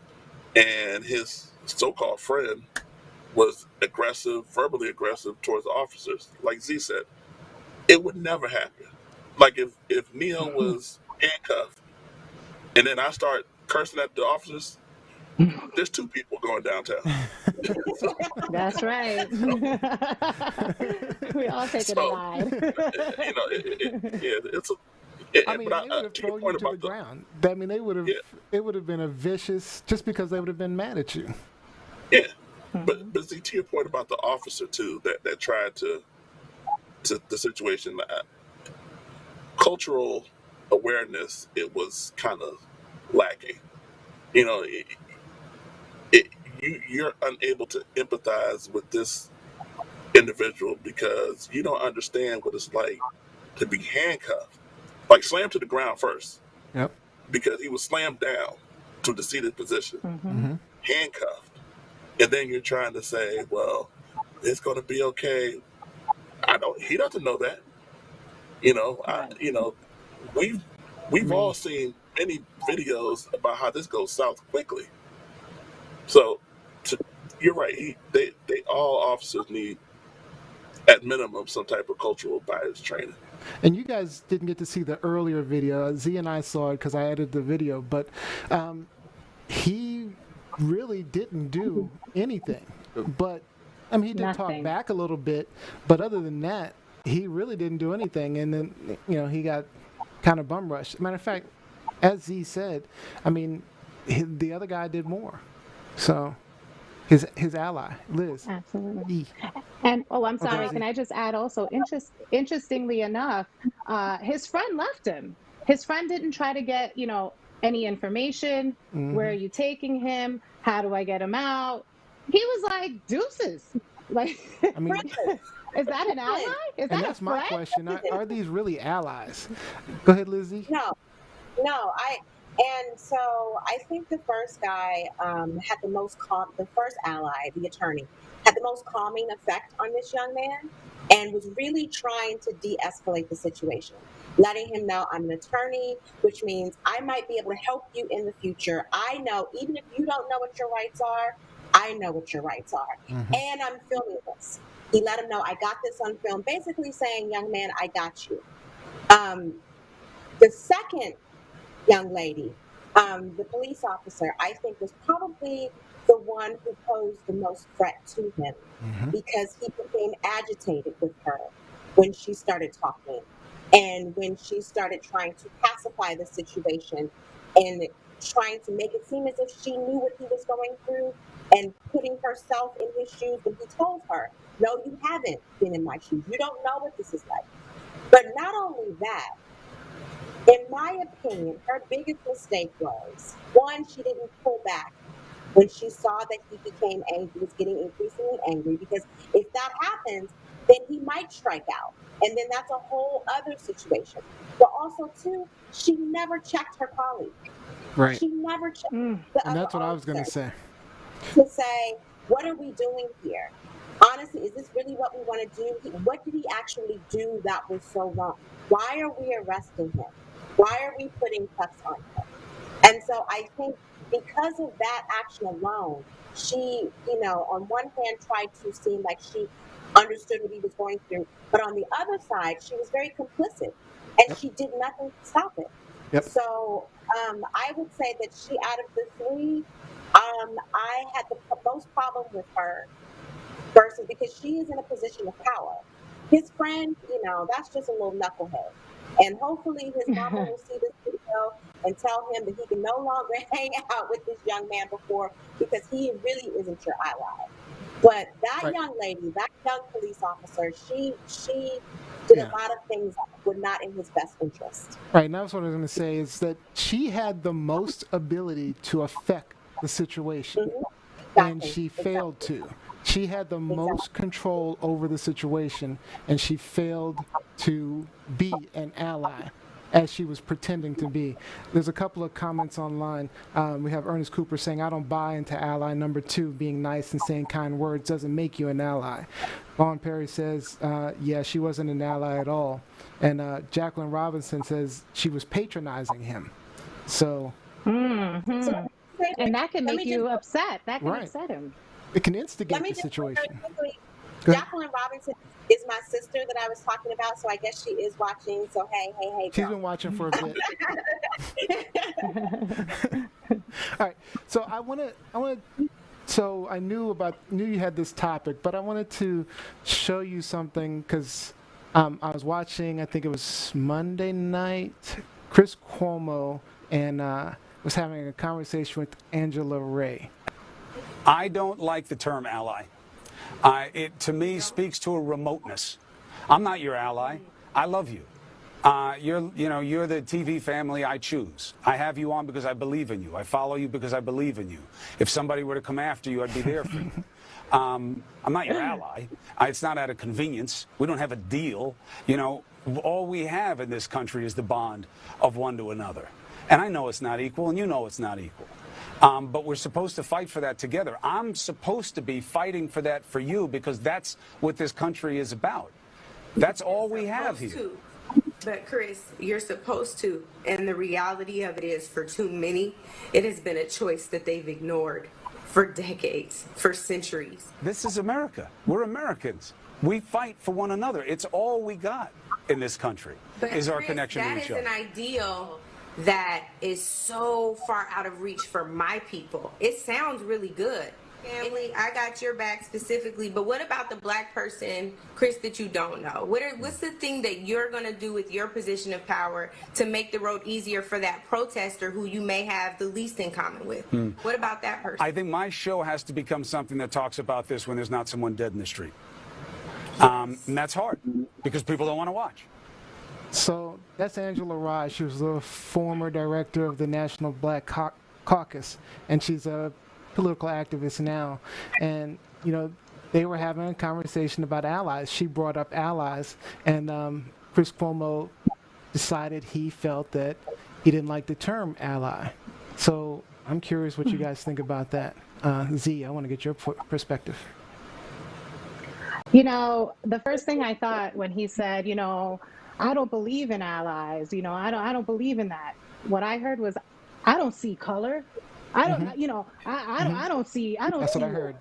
and his so-called friend was verbally aggressive towards the officers. Like Z said, it would never happen. Like if Neil was handcuffed and then I start cursing at the officers, there's two people going downtown. That's right. We all take it a ride. I mean, they would have thrown you to the ground. I mean, it would have been a vicious, just because they would have been mad at you. Yeah. But Z, to your point about the officer too, that tried to the situation, cultural awareness, it was kind of lacking. You're unable to empathize with this individual because you don't understand what it's like to be handcuffed, like slammed to the ground first. Yep. Because he was slammed down to the seated position, handcuffed, and then you're trying to say, "Well, it's going to be okay." He doesn't know that. We've all seen many videos about how this goes south quickly. So, you're right. They all officers need, at minimum, some type of cultural bias training. And you guys didn't get to see the earlier video. Z and I saw it because I edited the video, but he really didn't do anything. But he did talk back a little bit, but other than that, he really didn't do anything. And then he got kind of bum rushed. Matter of fact, as Z said, the other guy did more. So his ally, Liz. Absolutely. And I'm sorry. Can I just add also? Interestingly enough, his friend left him. His friend didn't try to get any information. Where are you taking him? How do I get him out? He was like, deuces. Like, is that an ally? Is that that's a my friend? question. Are these really allies? Go ahead, Lizzie. No. And so I think the first guy had the most the first ally, the attorney, had the most calming effect on this young man and was really trying to de-escalate the situation, letting him know, I'm an attorney, which means I might be able to help you in the future. I know, even if you don't know what your rights are, I know what your rights are. And I'm filming this. He let him know, I got this on film, basically saying, young man, I got you. The second young lady, the police officer, I think was probably the one who posed the most threat to him because he became agitated with her when she started talking and when she started trying to pacify the situation and trying to make it seem as if she knew what he was going through and putting herself in his shoes when he told her, no, you haven't been in my shoes. You don't know what this is like. But not only that, in my opinion, her biggest mistake was, one, she didn't pull back when she saw that he became angry, was getting increasingly angry, because if that happens, then he might strike out. And then that's a whole other situation. But also, too, she never checked her colleague. Right. She never checked the And other that's what I was going to officers say. to say, what are we doing here? Honestly, is this really what we want to do? What did he actually do that was so wrong? Why are we arresting him? Why are we putting cuffs on him? And so I think because of that action alone, she, on one hand tried to seem like she understood what he was going through, but on the other side, she was very complicit and Yep. she did nothing to stop it. Yep. So I would say that she, out of the three, I had the most problem with her versus because she is in a position of power. His friend, that's just a little knucklehead. And hopefully his mama will see this video and tell him that he can no longer hang out with this young man before because he really isn't your ally. But that Right. young lady, that young police officer, she did Yeah. a lot of things that were not in his best interest. Right. And that's what I was going to say is that she had the most ability to affect the situation, and she failed to. She had the most control over the situation, and she failed to be an ally as she was pretending to be. There's a couple of comments online. We have Ernest Cooper saying, I don't buy into ally number 2. Being nice and saying kind words doesn't make you an ally. Vaughn Perry says, yeah, she wasn't an ally at all. And Jacqueline Robinson says she was patronizing him. So. Mm-hmm. And that can make you upset. That can upset him. It can instigate the situation. Jacqueline Robinson is my sister that I was talking about, so I guess she is watching. So hey, girl. She's been watching for a bit. All right. So So I knew you had this topic, but I wanted to show you something because I was watching. I think it was Monday night. Chris Cuomo and was having a conversation with Angela Ray. I don't like the term ally. It, to me, speaks to a remoteness. I'm not your ally. I love you. You're the TV family I choose. I have you on because I believe in you. I follow you because I believe in you. If somebody were to come after you, I'd be there for you. I'm not your ally. It's not out of convenience. We don't have a deal. All we have in this country is the bond of one to another. And I know it's not equal, and you know it's not equal. But we're supposed to fight for that together. I'm supposed to be fighting for that for you because that's what this country is about. That's all we have here. But Chris, you're supposed to. And the reality of it is, for too many, it has been a choice that they've ignored for decades, for centuries. This is America. We're Americans. We fight for one another. It's all we got in this country is our connection to each other. That is an ideal that is so far out of reach for my people. It sounds really good. Family, I got your back specifically, but what about the black person, Chris, that you don't know? What's the thing that you're going to do with your position of power to make the road easier for that protester who you may have the least in common with? What about that person? I think my show has to become something that talks about this when there's not someone dead in the street. And that's hard because people don't want to watch. So that's Angela Rye. She was the former director of the National Black Caucus, and she's a political activist now. And, they were having a conversation about allies. She brought up allies, and Chris Cuomo decided he felt that he didn't like the term ally. So I'm curious what you guys think about that. Z, I want to get your perspective. The first thing I thought when he said, I don't believe in allies. I don't believe in that. What I heard was, I don't see color. I don't, I don't see. That's see, what I heard.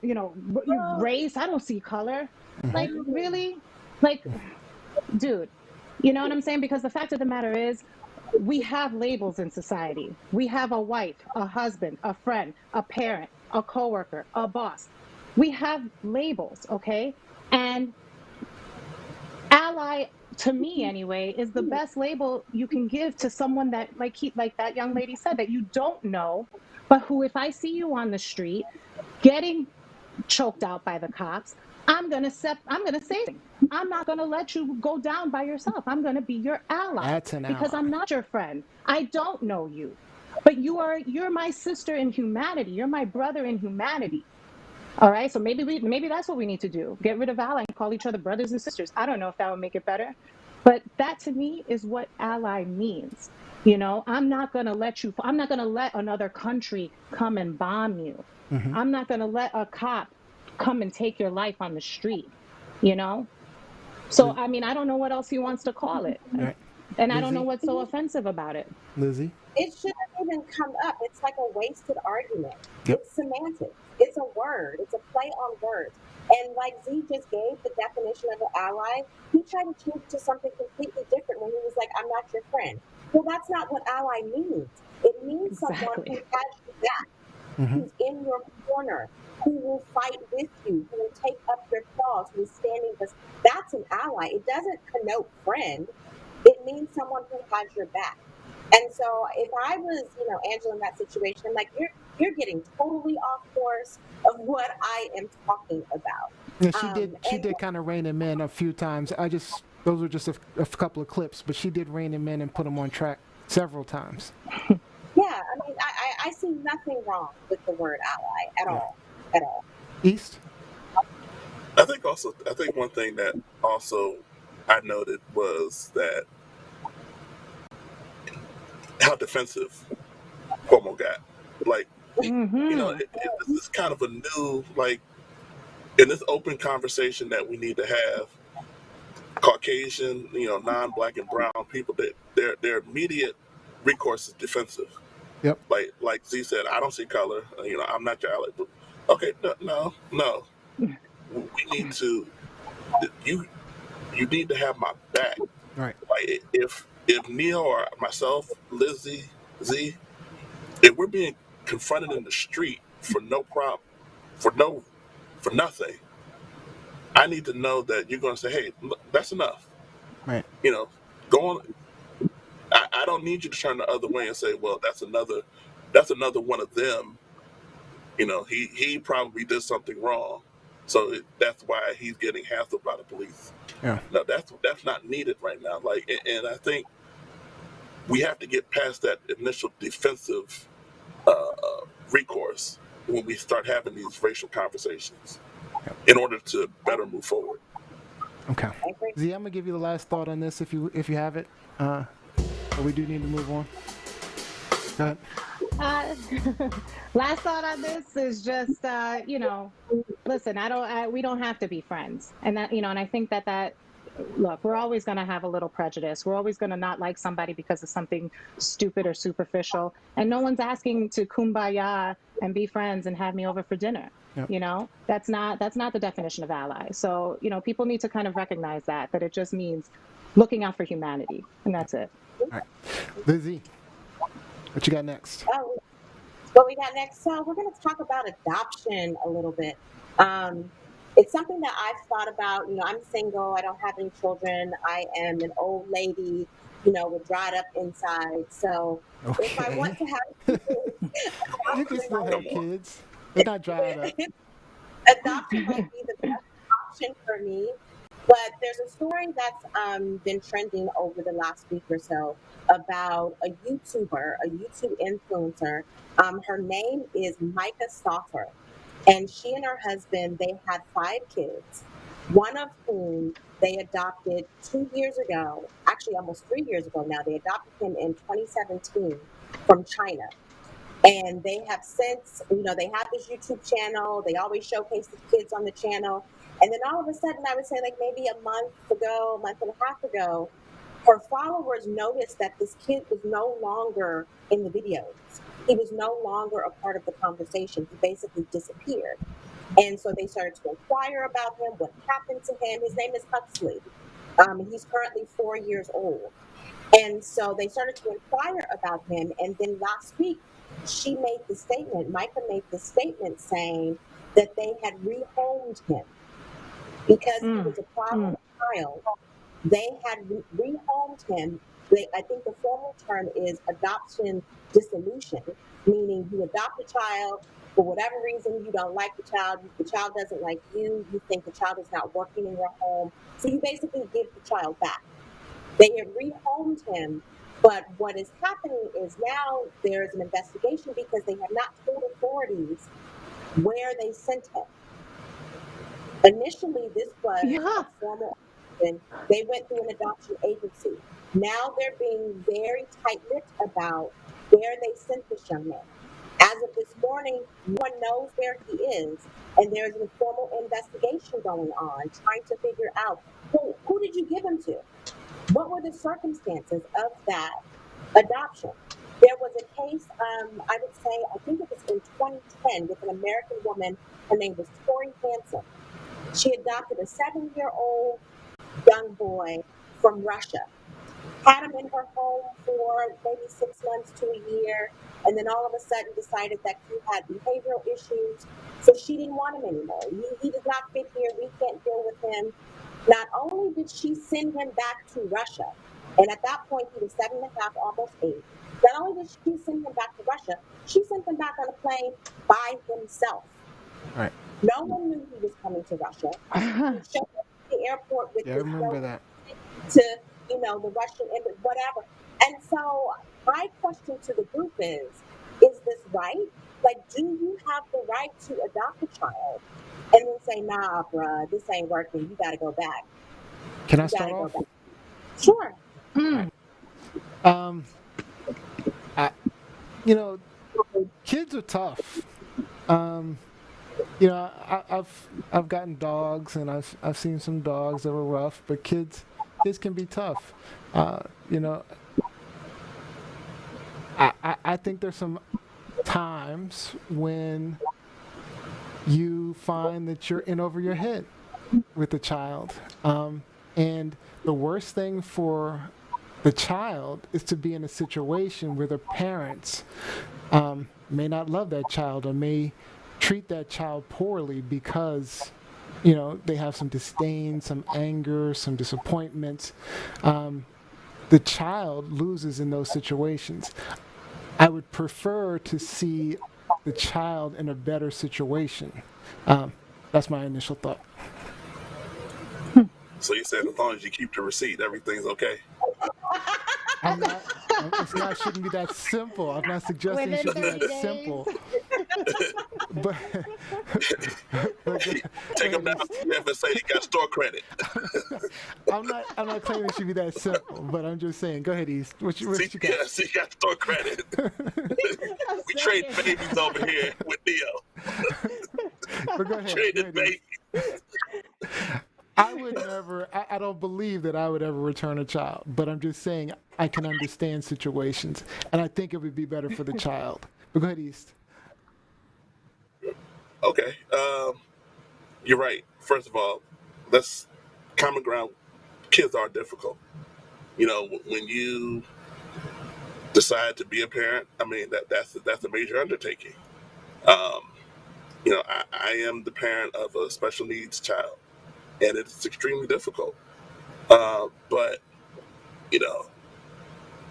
Race. I don't see color. Like, really? Like, dude, you know what I'm saying? Because the fact of the matter is, we have labels in society. We have a wife, a husband, a friend, a parent, a coworker, a boss. We have labels, okay? And ally, to me anyway, is the best label you can give to someone that, like that young lady said, that you don't know, but who, if I see you on the street getting choked out by the cops, I'm gonna say something. I'm not gonna let you go down by yourself. I'm gonna be your ally. That's an because ally. I'm not your friend. I don't know you, but you're my sister in humanity. You're my brother in humanity. All right, so maybe that's what we need to do. Get rid of ally and call each other brothers and sisters. I don't know if that would make it better, but that to me is what ally means. You know, I'm not going to let another country come and bomb you. Mm-hmm. I'm not going to let a cop come and take your life on the street, you know? So, I mean, I don't know what else he wants to call it. Right. And I don't know Lizzie? what's so offensive about it. Lizzie? It shouldn't even come up. It's like a wasted argument. Yep. It's semantics. It's a word. It's a play on words. And like Z just gave the definition of an ally, he tried to change it to something completely different when he was like, I'm not your friend. Well, that's not what ally means. It means someone who Exactly. has your back, Mm-hmm. who's in your corner, who will fight with you, who will take up your cause, who is standing with. That's an ally. It doesn't connote friend. It means someone who has your back. And so if I was, Angela in that situation, I'm like, you're getting totally off course of what I am talking about. Yeah, she And did kind of rein him in a few times. Those were just a couple of clips, but she did rein him in and put him on track several times. yeah, I mean, I see nothing wrong with the word ally at all. East? I think one thing that also I noted was that how defensive Cuomo got. Like, Mm-hmm. this is kind of a new, like, in this open conversation that we need to have, Caucasian, non-black and brown people, that their immediate recourse is defensive. Yep. Like Z said, I don't see color. I'm not your ally. But, okay, no. We need to. You need to have my back. Right. Like if Neil or myself, Lizzie, Z, if we're being confronted in the street for no problem, for nothing, I need to know that you're going to say, hey, look, that's enough. Right. Go on. I don't need you to turn the other way and say, well, that's another one of them. He probably did something wrong, so that's why he's getting hassled by the police. Yeah. No, that's not needed right now. Like, and I think we have to get past that initial defensive recourse when we start having these racial conversations in order to better move forward. Okay. Z, I'm gonna give you the last thought on this if you have it. But we do need to move on. Go ahead. Last thought on this is just, listen, we don't have to be friends. And that, and I think that, look, we're always going to have a little prejudice. We're always going to not like somebody because of something stupid or superficial. And no one's asking to kumbaya and be friends and have me over for dinner. Yep. That's not the definition of ally. So, people need to kind of recognize that it just means looking out for humanity. And that's it. All right. Lizzie, what you got next? What we got next? So we're going to talk about adoption a little bit. It's something that I've thought about. I'm single. I don't have any children. I am an old lady, with dried up inside. So if I want to have kids, you can still have kids. They're not dried up. Adoption might be the best option for me. But there's a story that's been trending over the last week or so about a YouTuber, a YouTube influencer. Her name is Micah Stoffer, and she and her husband, they had 5 kids, one of whom they adopted 2 years ago, actually almost 3 years ago now. They adopted him in 2017 from China. And they have since, they have this YouTube channel. They always showcase the kids on the channel. And then all of a sudden, I would say like maybe a month and a half ago, her followers noticed that this kid was no longer in the videos. He was no longer a part of the conversation. He basically disappeared. And so they started to inquire about him, what happened to him. His name is Huxley. He's currently 4 years old. And so they started to inquire about him. And then last week, Micah made the statement saying that they had rehomed him because he was a problem child. They had rehomed him. I think the formal term is adoption dissolution, meaning you adopt a child, for whatever reason you don't like the child doesn't like you think the child is not working in your home, so you basically give the child back. They have rehomed him, but what is happening is now there is an investigation because they have not told authorities where they sent him. Initially, this was a formal adoption, they went through an adoption agency. Now they're being very tight-lipped about where they sent this young man. As of this morning, no one knows where he is, and there's a formal investigation going on, trying to figure out who did you give him to? What were the circumstances of that adoption? There was a case, I would say, I think it was in 2010, with an American woman. Her name was Tori Hansen. She adopted a 7-year-old young boy from Russia, had him in her home for maybe 6 months to a year, and then all of a sudden decided that he had behavioral issues, so she didn't want him anymore. He does not fit here. We can't deal with him. Not only did she send him back to Russia, and at that point he was 7.5, almost 8. Not only did she send him back to Russia, she sent him back on a plane by himself. Right. No one knew he was coming to Russia. He showed up at the airport with Yeah, I his remember note that. to, the Russian embassy, whatever. And so my question to the group is this right? Like, do you have the right to adopt a child and then say, nah, bruh, this ain't working. You got to go back. Can I You start gotta off? go back. Sure. I, kids are tough. I've gotten dogs, and I've seen some dogs that were rough, but kids can be tough. I think there's some times when you find that you're in over your head with the child, and the worst thing for the child is to be in a situation where the parents may not love that child or may treat that child poorly because they have some disdain, some anger, some disappointments. The child loses in those situations. I would prefer to see the child in a better situation. That's my initial thought. So you said as long as you keep the receipt, everything's okay. Shouldn't be that simple. I'm not suggesting it should be that simple. But take them down to the FSA. They got store credit. I'm not claiming it should be that simple, but I'm just saying. Go ahead, East. What you got? Yes, you got store credit. We trade babies over here with Neo. But go ahead. Traded babies. I would never. I don't believe that I would ever return a child, but I'm just saying I can understand situations, and I think it would be better for the child. But go ahead, East. Okay. You're right. First of all, let's common ground. Kids are difficult. When you decide to be a parent, I mean that's a major undertaking. I am the parent of a special needs child, and it's extremely difficult. But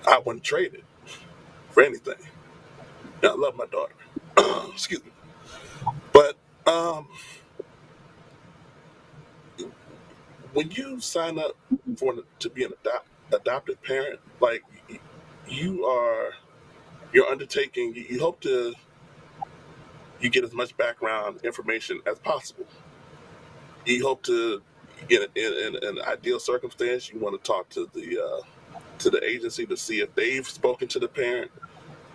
I wouldn't trade it for anything. I love my daughter. Excuse me. But when you sign up to be an adopted parent, like you're undertaking, you hope you get as much background information as possible. You hope to get in an ideal circumstance. You want to talk to the agency to see if they've spoken to the parent,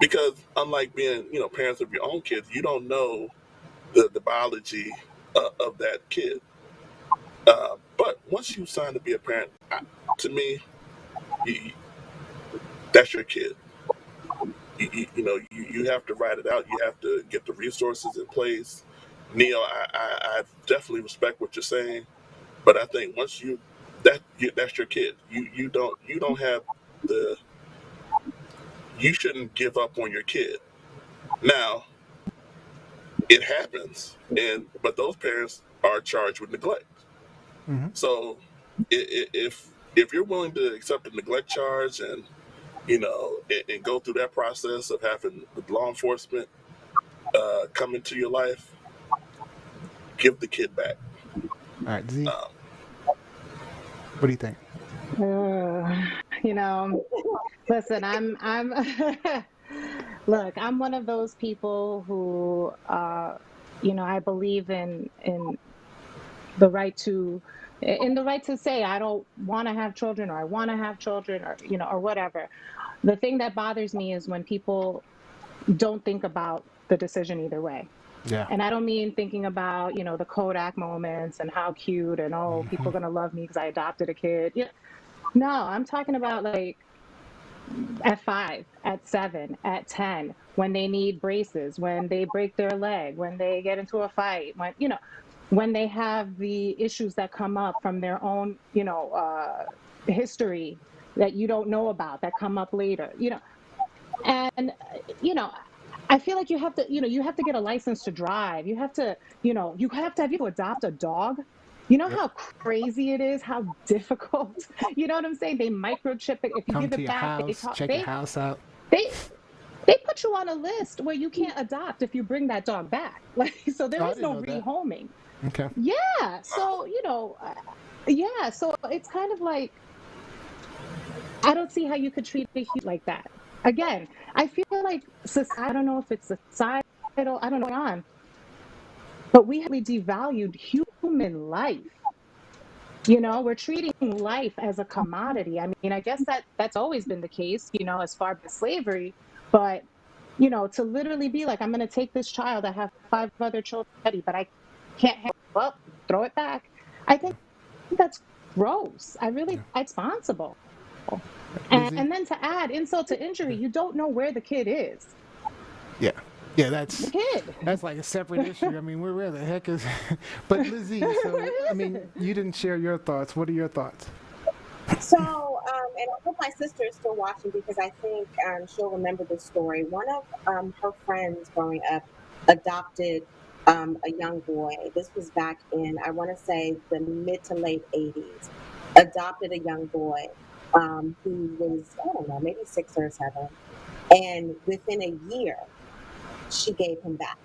because unlike being parents of your own kids, you don't know the biology of that kid. But once you sign to be a parent, to me, that's your kid. You have to write it out. You have to get the resources in place. Neil, I definitely respect what you're saying, but I think once that's your kid. You don't have you shouldn't give up on your kid. Now, it happens, but those parents are charged with neglect. Mm-hmm. So if you're willing to accept the neglect charge and go through that process of having law enforcement come into your life, give the kid back. All right, Z. What do you think? Listen, I'm look, I'm one of those people who I believe in the right to in the right to say, I don't want to have children, or I want to have children, or, or whatever. The thing that bothers me is when people don't think about the decision either way. Yeah. And I don't mean thinking about, the Kodak moments and how cute and, oh, people are going to love me because I adopted a kid. Yeah. No, I'm talking about like at 5, at 7, at 10, when they need braces, when they break their leg, when they get into a fight, when they have the issues that come up from their own, history that you don't know about that come up later, and, you know, I feel like you have to get a license to drive. You have to, have you adopt a dog. You know Yep. how crazy it is, how difficult. You know what I'm saying? They microchip it. If you Come give to it your back, house, check your house out. they they put you on a list where you can't adopt if you bring that dog back. Like, so there Oh, I is didn't no know that. rehoming. Okay. Yeah. So, yeah. So it's kind of like, I don't see how you could treat a human like that. Again, I feel like I don't know if it's societal, I don't know what's going on, but we devalued human life. We're treating life as a commodity. I mean, I guess that's always been the case, as far as slavery, but to literally be like, I'm going to take this child, I have 5 other children already, but I can't have, well, throw it back. I think that's gross. It's responsible. Lizzie? And then to add insult to injury, you don't know where the kid is. Yeah. Yeah, that's The kid. that's like a separate issue. I mean, where the heck is? But Lizzie, so I mean, you didn't share your thoughts. What are your thoughts? So, and I hope my sister is still watching because I think she'll remember this story. One of her friends growing up adopted a young boy. This was back in, I want to say, the mid to late 80s. Adopted a young boy who was, I don't know, maybe 6 or 7. And within a year, she gave him back.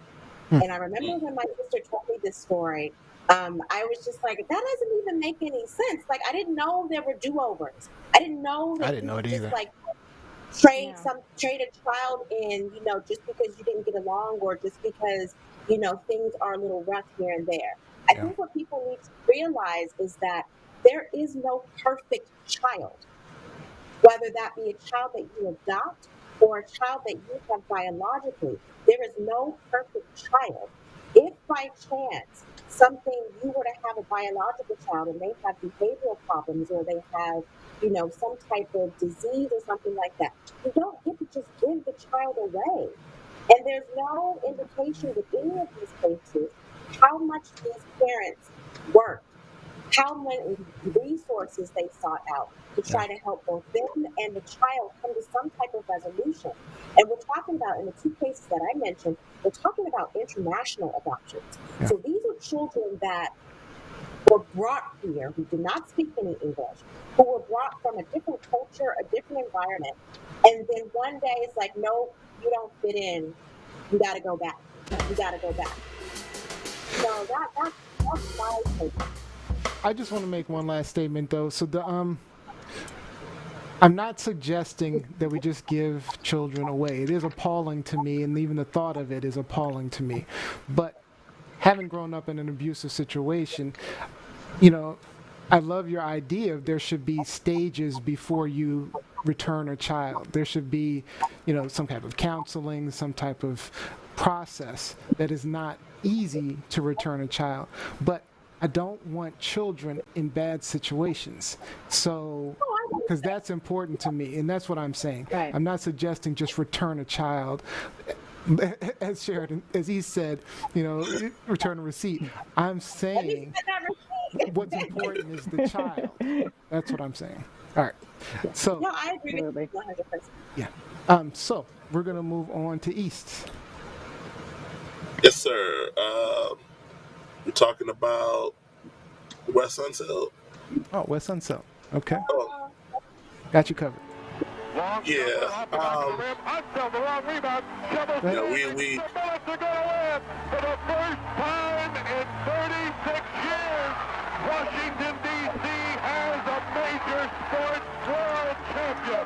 And I remember when my sister told me this story, I was just like, that doesn't even make any sense. Like, I didn't know there were do-overs. I didn't know I that didn't you know it could just either. like trade a child in, just because you didn't get along, or just because, things are a little rough here and there. I think what people need to realize is that there is no perfect child, whether that be a child that you adopt or a child that you have biologically. There is no perfect child. If by chance you were to have a biological child and they have behavioral problems, or they have, some type of disease or something like that, you don't get to just give the child away. And there's no indication with any of these cases how much these parents worked, how many resources they sought out to try to help both them and the child come to some type of resolution. And we're talking about, in the 2 cases that I mentioned, we're talking about international adoptions. Yeah. So these are children that were brought here who did not speak any English, who were brought from a different culture, a different environment. And then one day it's like, no, you don't fit in. You got to go back. You got to go back. So that's my take. I just want to make one last statement though. So I'm not suggesting that we just give children away. It is appalling to me, and even the thought of it is appalling to me. But having grown up in an abusive situation, I love your idea of there should be stages before you return a child. There should be, some type of counseling, some type of process that is not easy to return a child. But I don't want children in bad situations. So, because that's important to me, and that's what I'm saying. Right. I'm not suggesting just return a child. As Sheridan, as he said, return a receipt. I'm saying what's important is the child. That's what I'm saying. All right. So, no, I agree with you 100%. Yeah. So we're gonna move on to East. Yes, sir. We're talking about West Sunset. Oh, West Sunset. Okay. Oh, Got you covered. yeah. We For the first time in 36 years, Washington, D.C. has a major sports world champion.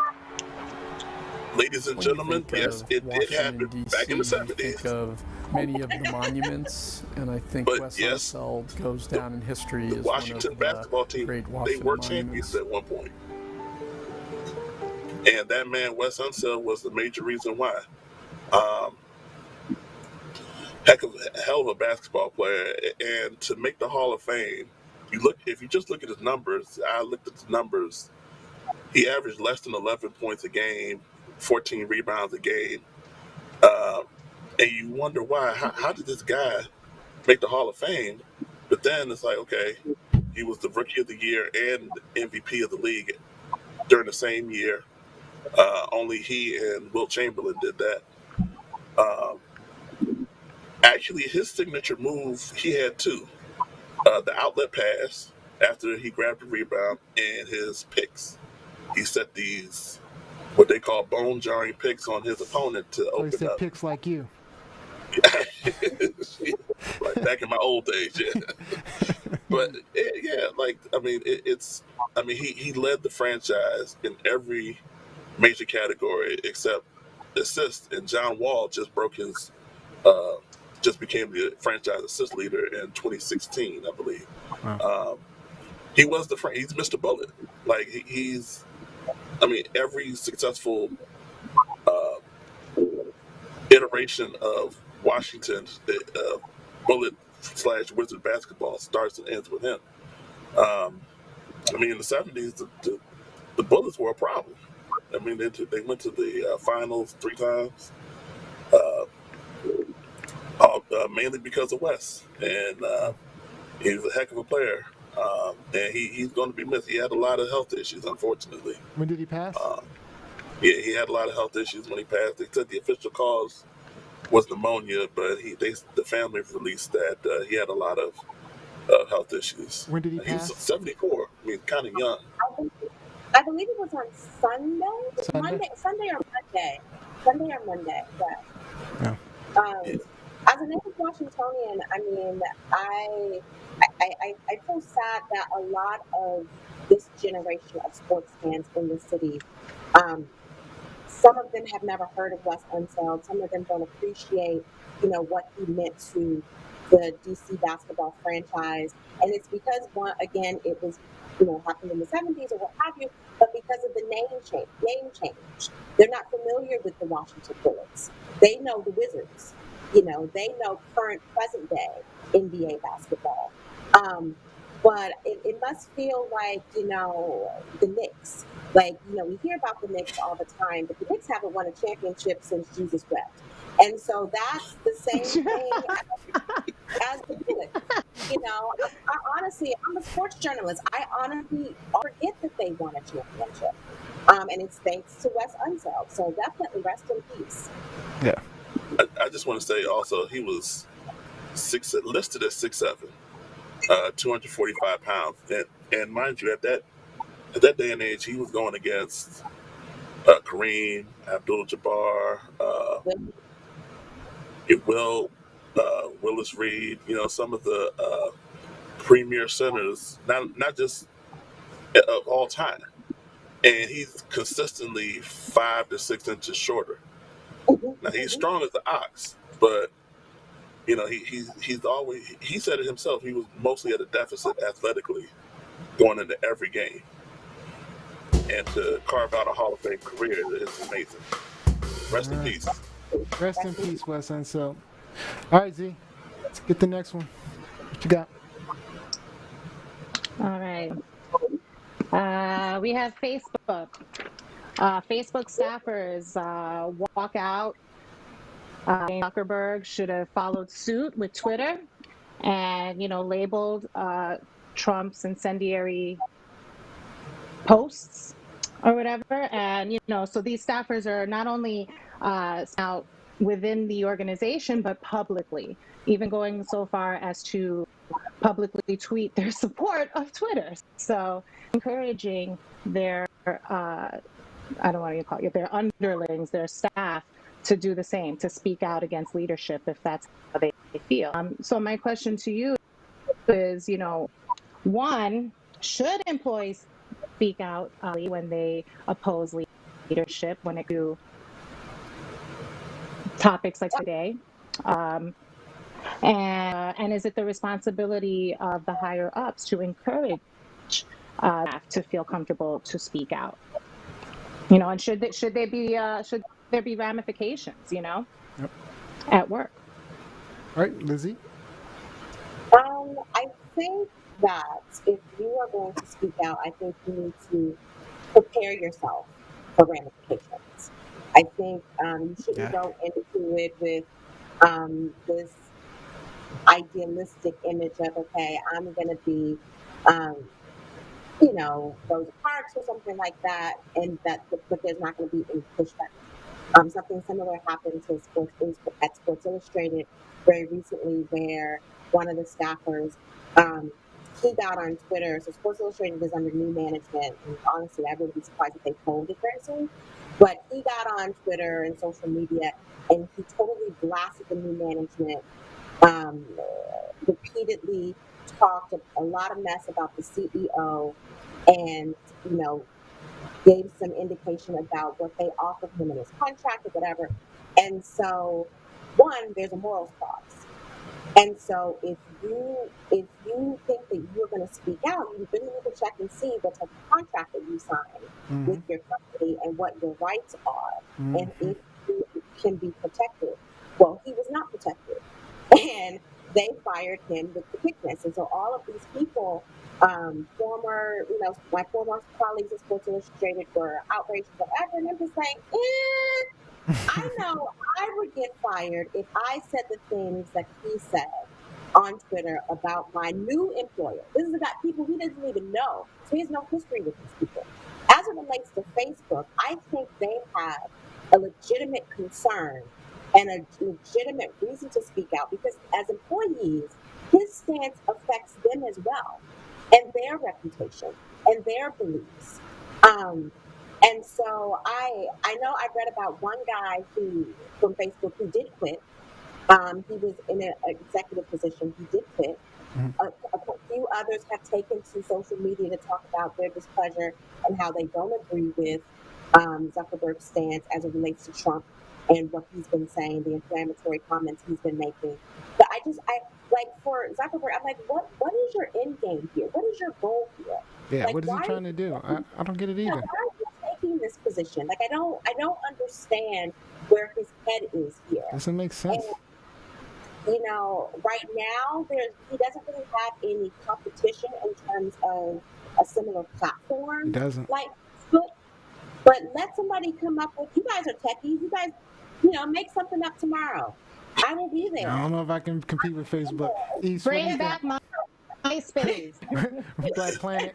Ladies and gentlemen, yes, it did happen back in the 70s. Think of many of the monuments, and I think But Wes yes, Unseld goes down in history the as one Washington of the basketball team, great they Washington were champions monuments. at one point. And that man, Wes Unseld, was the major reason why. Um, hell of a basketball player. And to make the Hall of Fame, if you just look at his numbers, I looked at the numbers, he averaged less than 11 points a game, 14 rebounds a game. And you wonder why. How did this guy make the Hall of Fame? But then it's like, okay, he was the Rookie of the Year and MVP of the league during the same year. Only he and Wilt Chamberlain did that. Actually, his signature move, he had two. The outlet pass after he grabbed the rebound and his picks. He set these, what they call bone-jarring picks on his opponent to Oh, he open said up. picks like you. Like back in my old days, yeah. But he led the franchise in every major category except assists, and John Wall just became the franchise assist leader in 2016, I believe. Wow. He was he's Mr. Bullet. Like every successful iteration of Washington Bullet / Wizard basketball starts and ends with him. In the 70s, the Bullets were a problem. They went to the finals 3 times, mainly because of Wes. And he was a heck of a player. And he's going to be missed. He had a lot of health issues, unfortunately. When did he pass? Yeah, he had a lot of health issues when he passed. They said the official cause was pneumonia, but the family released that he had a lot of health issues. When did he He was pass? 74. Kind of young. I believe it was on Sunday. Sunday or Monday. Yeah. Yeah. As a native Washingtonian, I feel sad that a lot of this generation of sports fans in the city, some of them have never heard of Wes Unseld. Some of them don't appreciate, what he meant to the DC basketball franchise. And it's because it was, happened in the 70s or what have you, but because of the name change. They're not familiar with the Washington Bullets. They know the Wizards. They know current present day NBA basketball. But it must feel like, the Knicks. Like, we hear about the Knicks all the time, but the Knicks haven't won a championship since Jesus wept. And so that's the same thing as the Bullets. I honestly, I'm a sports journalist. I honestly forget that they won a championship. And it's thanks to Wes Unseld. So definitely rest in peace. Yeah. I just want to say also, he was listed at 6'7", 245 pounds. And mind you, at that day and age, he was going against Kareem, Abdul-Jabbar, Willis Reed, some of the premier centers, not just of all time. And he's consistently 5 to 6 inches shorter. Now, he's strong as the ox, but he said it himself, he was mostly at a deficit athletically going into every game. And to carve out a Hall of Fame career is amazing. Rest in peace. Rest in peace, Wes Unseld. All right, Z, let's get the next one. What you got? All right. We have Facebook. Facebook staffers walk out. Zuckerberg should have followed suit with Twitter and, labeled Trump's incendiary posts or whatever. And, so these staffers are not only out within the organization, but publicly, even going so far as to publicly tweet their support of Twitter. So encouraging their, I don't want to call it, their underlings, their staff, to do the same, to speak out against leadership if that's how they feel. So my question to you is, one, should employees speak out when they oppose leadership when it comes to topics like today? And is it the responsibility of the higher ups to encourage staff to feel comfortable to speak out? And should there be ramifications, Yep. at work? All right, Lizzie. I think that if you are going to speak out, I think you need to prepare yourself for ramifications. I think you shouldn't go into it with this idealistic image of, okay, I'm going to be, um, Rosa Parks or something like that, and but there's not going to be any pushback. Something similar happened to at Sports Illustrated very recently, where one of the staffers he got on Twitter. So Sports Illustrated is under new management, and honestly, I wouldn't be surprised if they fold it very soon. But he got on Twitter and social media, and he totally blasted the new management. Um, Repeatedly talked a lot of mess about the CEO, and you know gave some indication about what they offered him in his contract or whatever. And so, one, there's a morals clause. And so, if you think that you're going to speak out, you really need to check and see what type of contract that you sign with your company and what your rights are, and if you can be protected. Well, he was not protected, and they fired him with the quickness. And so, all of these people, my former colleagues at Sports Illustrated were outraged, whatever. And I'm just like, I know I would get fired if I said the things that he said on Twitter about my new employer. This is about people he doesn't even know. So he has no history with these people. As it relates to Facebook, I think they have a legitimate concern and a legitimate reason to speak out, because as employees, his stance affects them as well, and their reputation and their beliefs. Um, and so I know I read about one guy who from Facebook who did quit. He was in an executive position. He did quit. A few others have taken to social media to talk about their displeasure and how they don't agree with Zuckerberg's stance as it relates to Trump and what he's been saying, the inflammatory comments he's been making. But I like for Zuckerberg, I'm like, what is your end game here? What is your goal here? Yeah, Like, what is he trying to do? I don't get it either. why are you taking this position? Like, I don't understand where his head is here. Doesn't make sense. And, right now he doesn't really have any competition in terms of a similar platform He doesn't. like Facebook. But let somebody come up with, you guys are techies, you guys, make something up tomorrow. I will be there. I don't know if I can compete with Facebook. East, Bring back MySpace. Black Planet.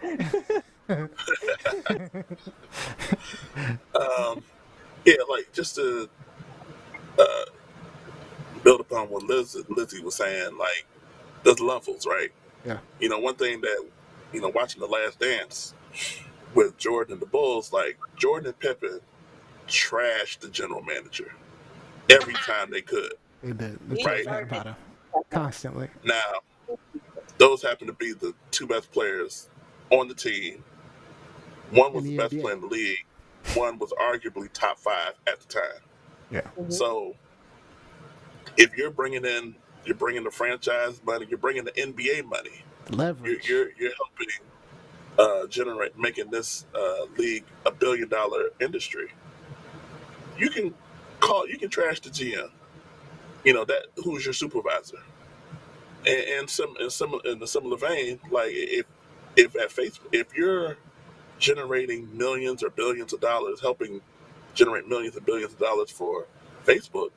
Yeah, like just to build upon what Lizzie was saying, like there's levels, right? Yeah. One thing that watching The Last Dance with Jordan and the Bulls, like Jordan and Pippen trashed the general manager every time they could. They did. Right? About him constantly. Now, those happen to be the two best players on the team. One was the best player in the league. One was arguably top 5 at the time. Yeah. So if you're bringing the franchise money, you're bringing the NBA money. Leverage. You're helping making this league a $1 billion industry. You can trash the GM. That who's your supervisor. And in a similar vein, like if at Facebook, if you're generating millions or billions of dollars, helping generate millions and billions of dollars for Facebook,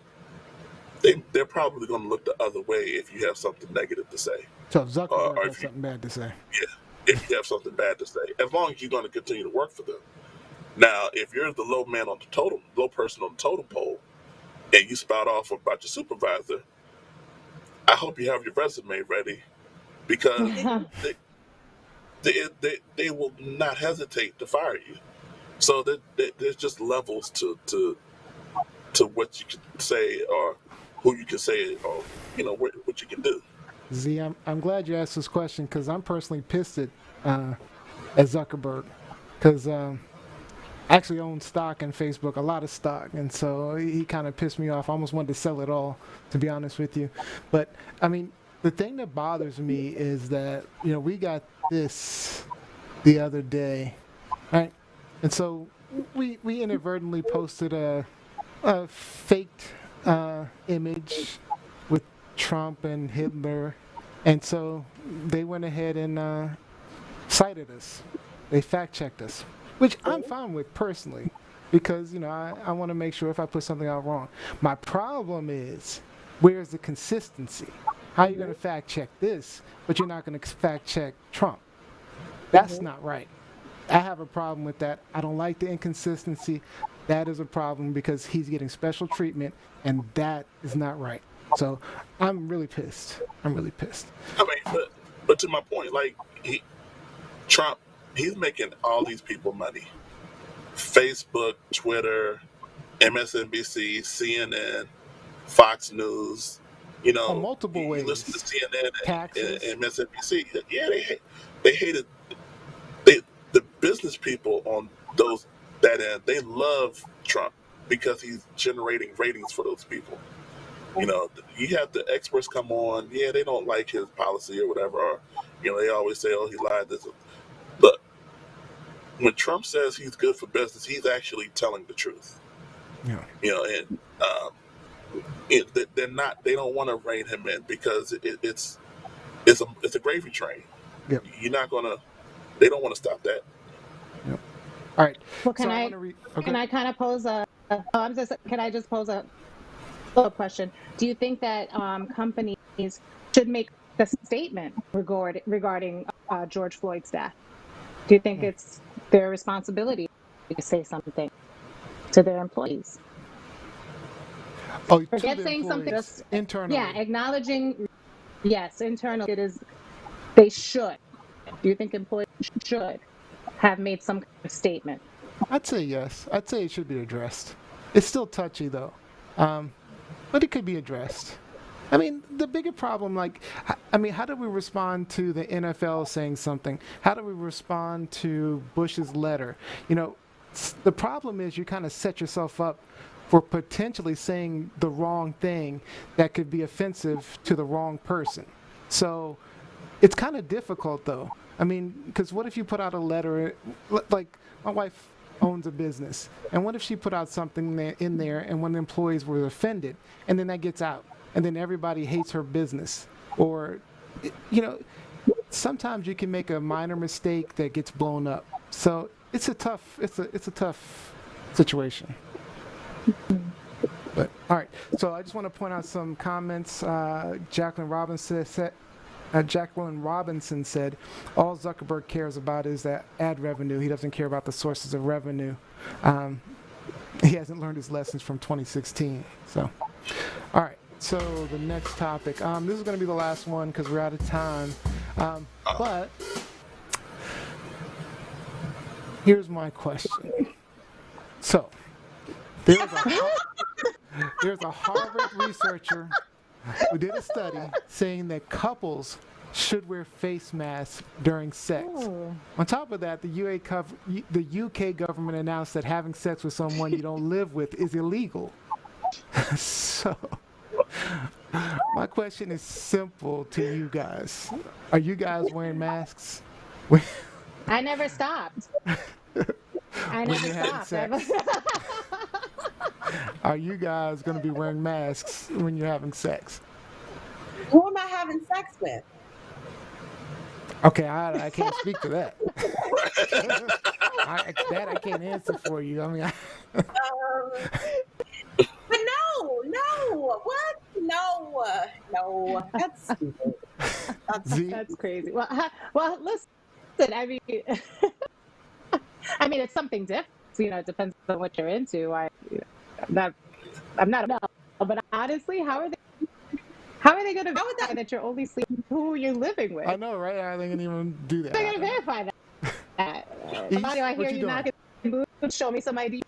they're probably going to look the other way if you have something negative to say. So Zuckerberg has something bad to say. Yeah, if you have something bad to say, as long as you're going to continue to work for them. Now, if you're the low person on the totem pole, and you spout off about your supervisor, I hope you have your resume ready, because they will not hesitate to fire you. So there's just levels to what you can say, or who you can say, or what you can do. Z, I'm glad you asked this question, because I'm personally pissed at Zuckerberg, because actually owns stock in Facebook, a lot of stock, and so he kind of pissed me off. I almost wanted to sell it all, to be honest with you. But I mean, the thing that bothers me is that we got this the other day, right? And so we inadvertently posted a faked image with Trump and Hitler, and so they went ahead and cited us. They fact checked us, which I'm fine with personally, because I want to make sure if I put something out wrong. My problem is, where's the consistency? How are you going to fact check this, but you're not going to fact check Trump? That's not right. I have a problem with that. I don't like the inconsistency. That is a problem because he's getting special treatment, and that is not right. So I'm really pissed. I mean, but to my point, like Trump, he's making all these people money. Facebook, Twitter, MSNBC, CNN, Fox News. Multiple ways. You listen to CNN Taxes. and MSNBC. Yeah, they hated the business people on that end. They love Trump because he's generating ratings for those people. You have the experts come on. Yeah, they don't like his policy or whatever. Or, they always say, "Oh, he lied." But when Trump says he's good for business, he's actually telling the truth. Yeah. They're not. They don't want to rein him in because it's a gravy train. Yep. You're not gonna. They don't want to stop that. Yep. All right. Well, can I kind of pose can I just pose a question? Do you think that companies should make a statement regarding George Floyd's death? Do you think it's their responsibility to say something to their employees? Oh, forget saying something just internally. Yeah, acknowledging. Yes, internally it is. They should. Do you think employees should have made some kind of statement? I'd say yes. I'd say it should be addressed. It's still touchy though, but it could be addressed. I mean, the bigger problem, how do we respond to the NFL saying something? How do we respond to Bush's letter? The problem is you kind of set yourself up for potentially saying the wrong thing that could be offensive to the wrong person. So it's kind of difficult, though. I mean, because what if you put out a letter, like my wife owns a business, and what if she put out something in there and one of the employees were offended, and then that gets out, and then everybody hates her business? Or, sometimes you can make a minor mistake that gets blown up. So it's a tough situation. But all right, so I just want to point out some comments. Jacqueline Robinson said, all Zuckerberg cares about is that ad revenue. He doesn't care about the sources of revenue. He hasn't learned his lessons from 2016. So, all right, so the next topic. This is going to be the last one because we're out of time. But here's my question. So, there's a Harvard researcher who did a study saying that couples should wear face masks during sex. Ooh. On top of that, the UK government announced that having sex with someone you don't live with is illegal. So, my question is simple to you guys. Are you guys wearing masks? I never stopped. I never stopped. Are you guys going to be wearing masks when you're having sex? Who am I having sex with? Okay, I can't speak to that. I can't answer for you. I mean, but no, what? No, that's stupid. That's crazy. Well, listen. I mean, it's something different. It depends on what you're into. I'm not no, but honestly, how are they going to verify that you're only sleeping who you're living with? I know, right? I didn't even do that. They're going to verify that. Mario, I hear you knocking boots. Show me some ID.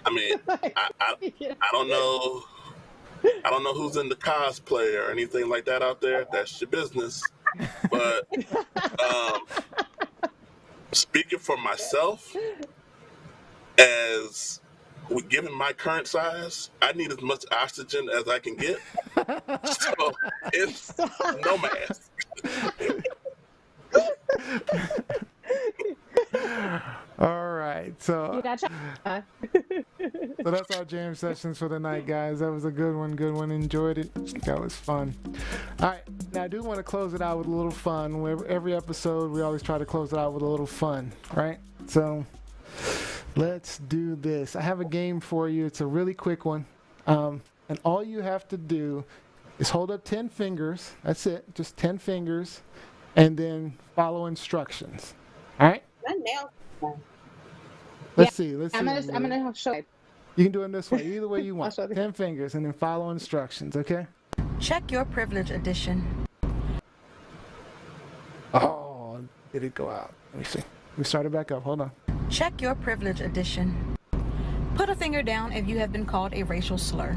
I mean, I don't know. I don't know who's in the cosplay or anything like that out there. That's your business. But Speaking for myself, as given my current size, I need as much oxygen as I can get. So it's no math. All right, so You got so that's our jam sessions for the night, guys. That was a good one. Enjoyed it. That was fun. All right, now I do want to close it out with a little fun. Every episode, we always try to close it out with a little fun, right? So let's do this. I have a game for you. It's a really quick one, and all you have to do is hold up 10 fingers. That's it, just 10 fingers, and then follow instructions. All right? My nails. Let's see. I'm gonna show it. You can do it this way, either way you want. 10 fingers, and then follow instructions, okay? Check your privilege edition. Oh, did it go out? Let me see. Let me start it back up. Hold on. Check your privilege edition. Put a finger down if you have been called a racial slur.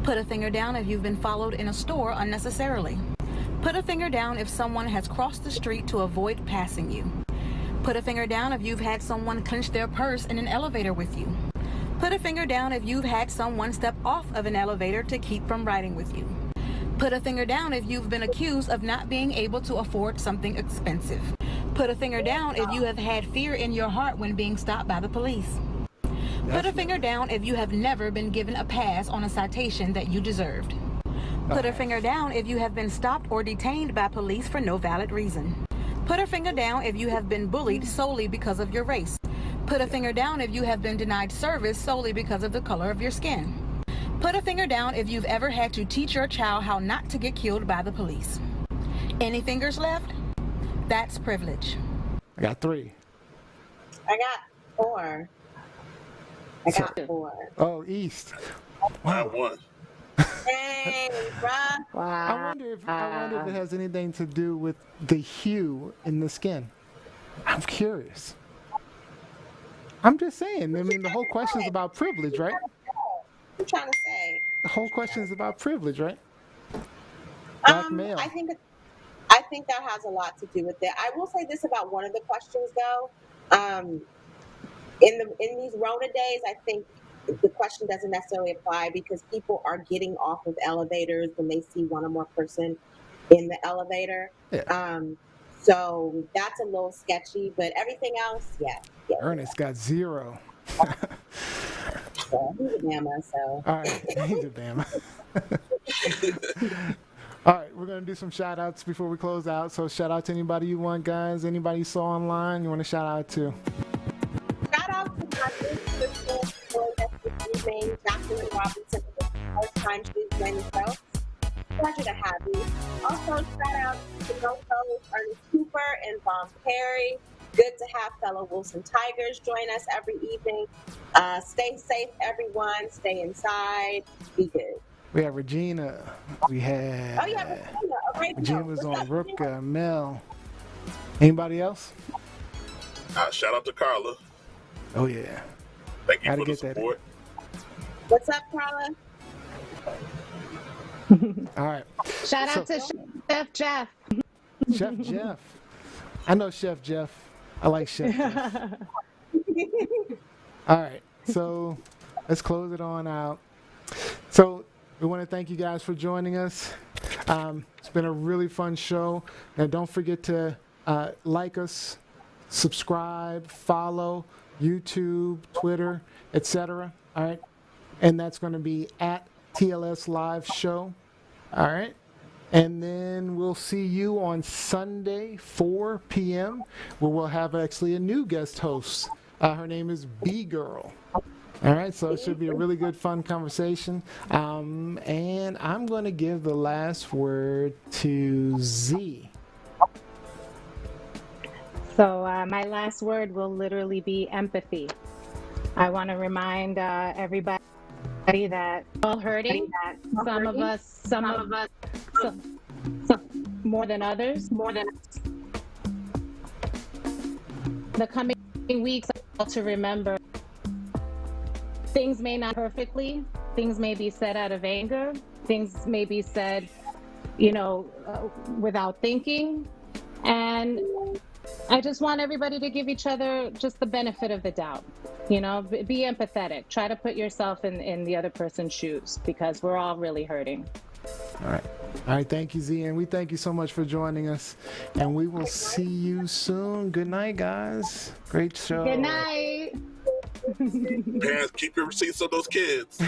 Put a finger down if you've been followed in a store unnecessarily. Put a finger down if someone has crossed the street to avoid passing you. Put a finger down if you've had someone clench their purse in an elevator with you. Put a finger down if you've had someone step off of an elevator to keep from riding with you. Put a finger down if you've been accused of not being able to afford something expensive. Put a finger down if you have had fear in your heart when being stopped by the police. Put a finger down if you have never been given a pass on a citation that you deserved. Put a finger down if you have been stopped or detained by police for no valid reason. Put a finger down if you have been bullied solely because of your race. Put a finger down if you have been denied service solely because of the color of your skin. Put a finger down if you've ever had to teach your child how not to get killed by the police. Any fingers left? That's privilege. I got 3. I got 4. I got 4. Oh, East. Wow. 1. Dang, bruh. Wow. I wonder if it has anything to do with the hue in the skin. I'm curious. I'm just saying. I mean, the whole question is about privilege, right? I'm trying to say. The whole question is about privilege, right? Black male. I think that has a lot to do with it. I will say this about one of the questions, though. In these Rona days, I think the question doesn't necessarily apply because people are getting off of elevators when they see one or more person in the elevator. Yeah. So that's a little sketchy, but everything else, yeah. Ernest got 0. So he's a Bama, so. All right, he's a Bama. All right, we're going to do some shout outs before we close out. So shout out to anybody you want, guys. Anybody you saw online you want to shout out to? Shout out to my new sister, that's named Jacqueline Robinson, for the first time she's joined the show. Pleasure to have you. Also, shout out to Noto's Ernest Cooper and Vaughn Perry. Good to have fellow Wilson Tigers join us every evening. Stay safe, everyone. Stay inside. Be good. We have Regina. We had. Oh, yeah, Regina. Okay, Regina was on Rooka, Mel. Anybody else? Shout out to Carla. Oh, yeah. Thank you Gotta for the get that support. What's up, Carla? All right. Shout out to Chef Jeff. Chef Jeff. I know Chef Jeff. I like Chef Jeff. All right. So let's close it on out. So we want to thank you guys for joining us. It's been a really fun show. Now don't forget to like us, subscribe, follow YouTube, Twitter, etc. All right. And that's going to be at TLS Live Show. All right. And then we'll see you on Sunday, 4 p.m., where we'll have actually a new guest host. Her name is B-Girl. All right, so it should be a really good, fun conversation. And I'm going to give the last word to Z. So my last word will literally be empathy. I want to remind everybody that we're all hurting. That some of us, more than others. The coming weeks to remember things may not perfectly. Things may be said out of anger. Things may be said, without thinking. And I just want everybody to give each other just the benefit of the doubt. You know, be empathetic. Try to put yourself in the other person's shoes, because we're all really hurting. All right. All right. Thank you, Z. And we thank you so much for joining us. And we will see you soon. Good night, guys. Great show. Good night. Parents, keep your receipts of those kids.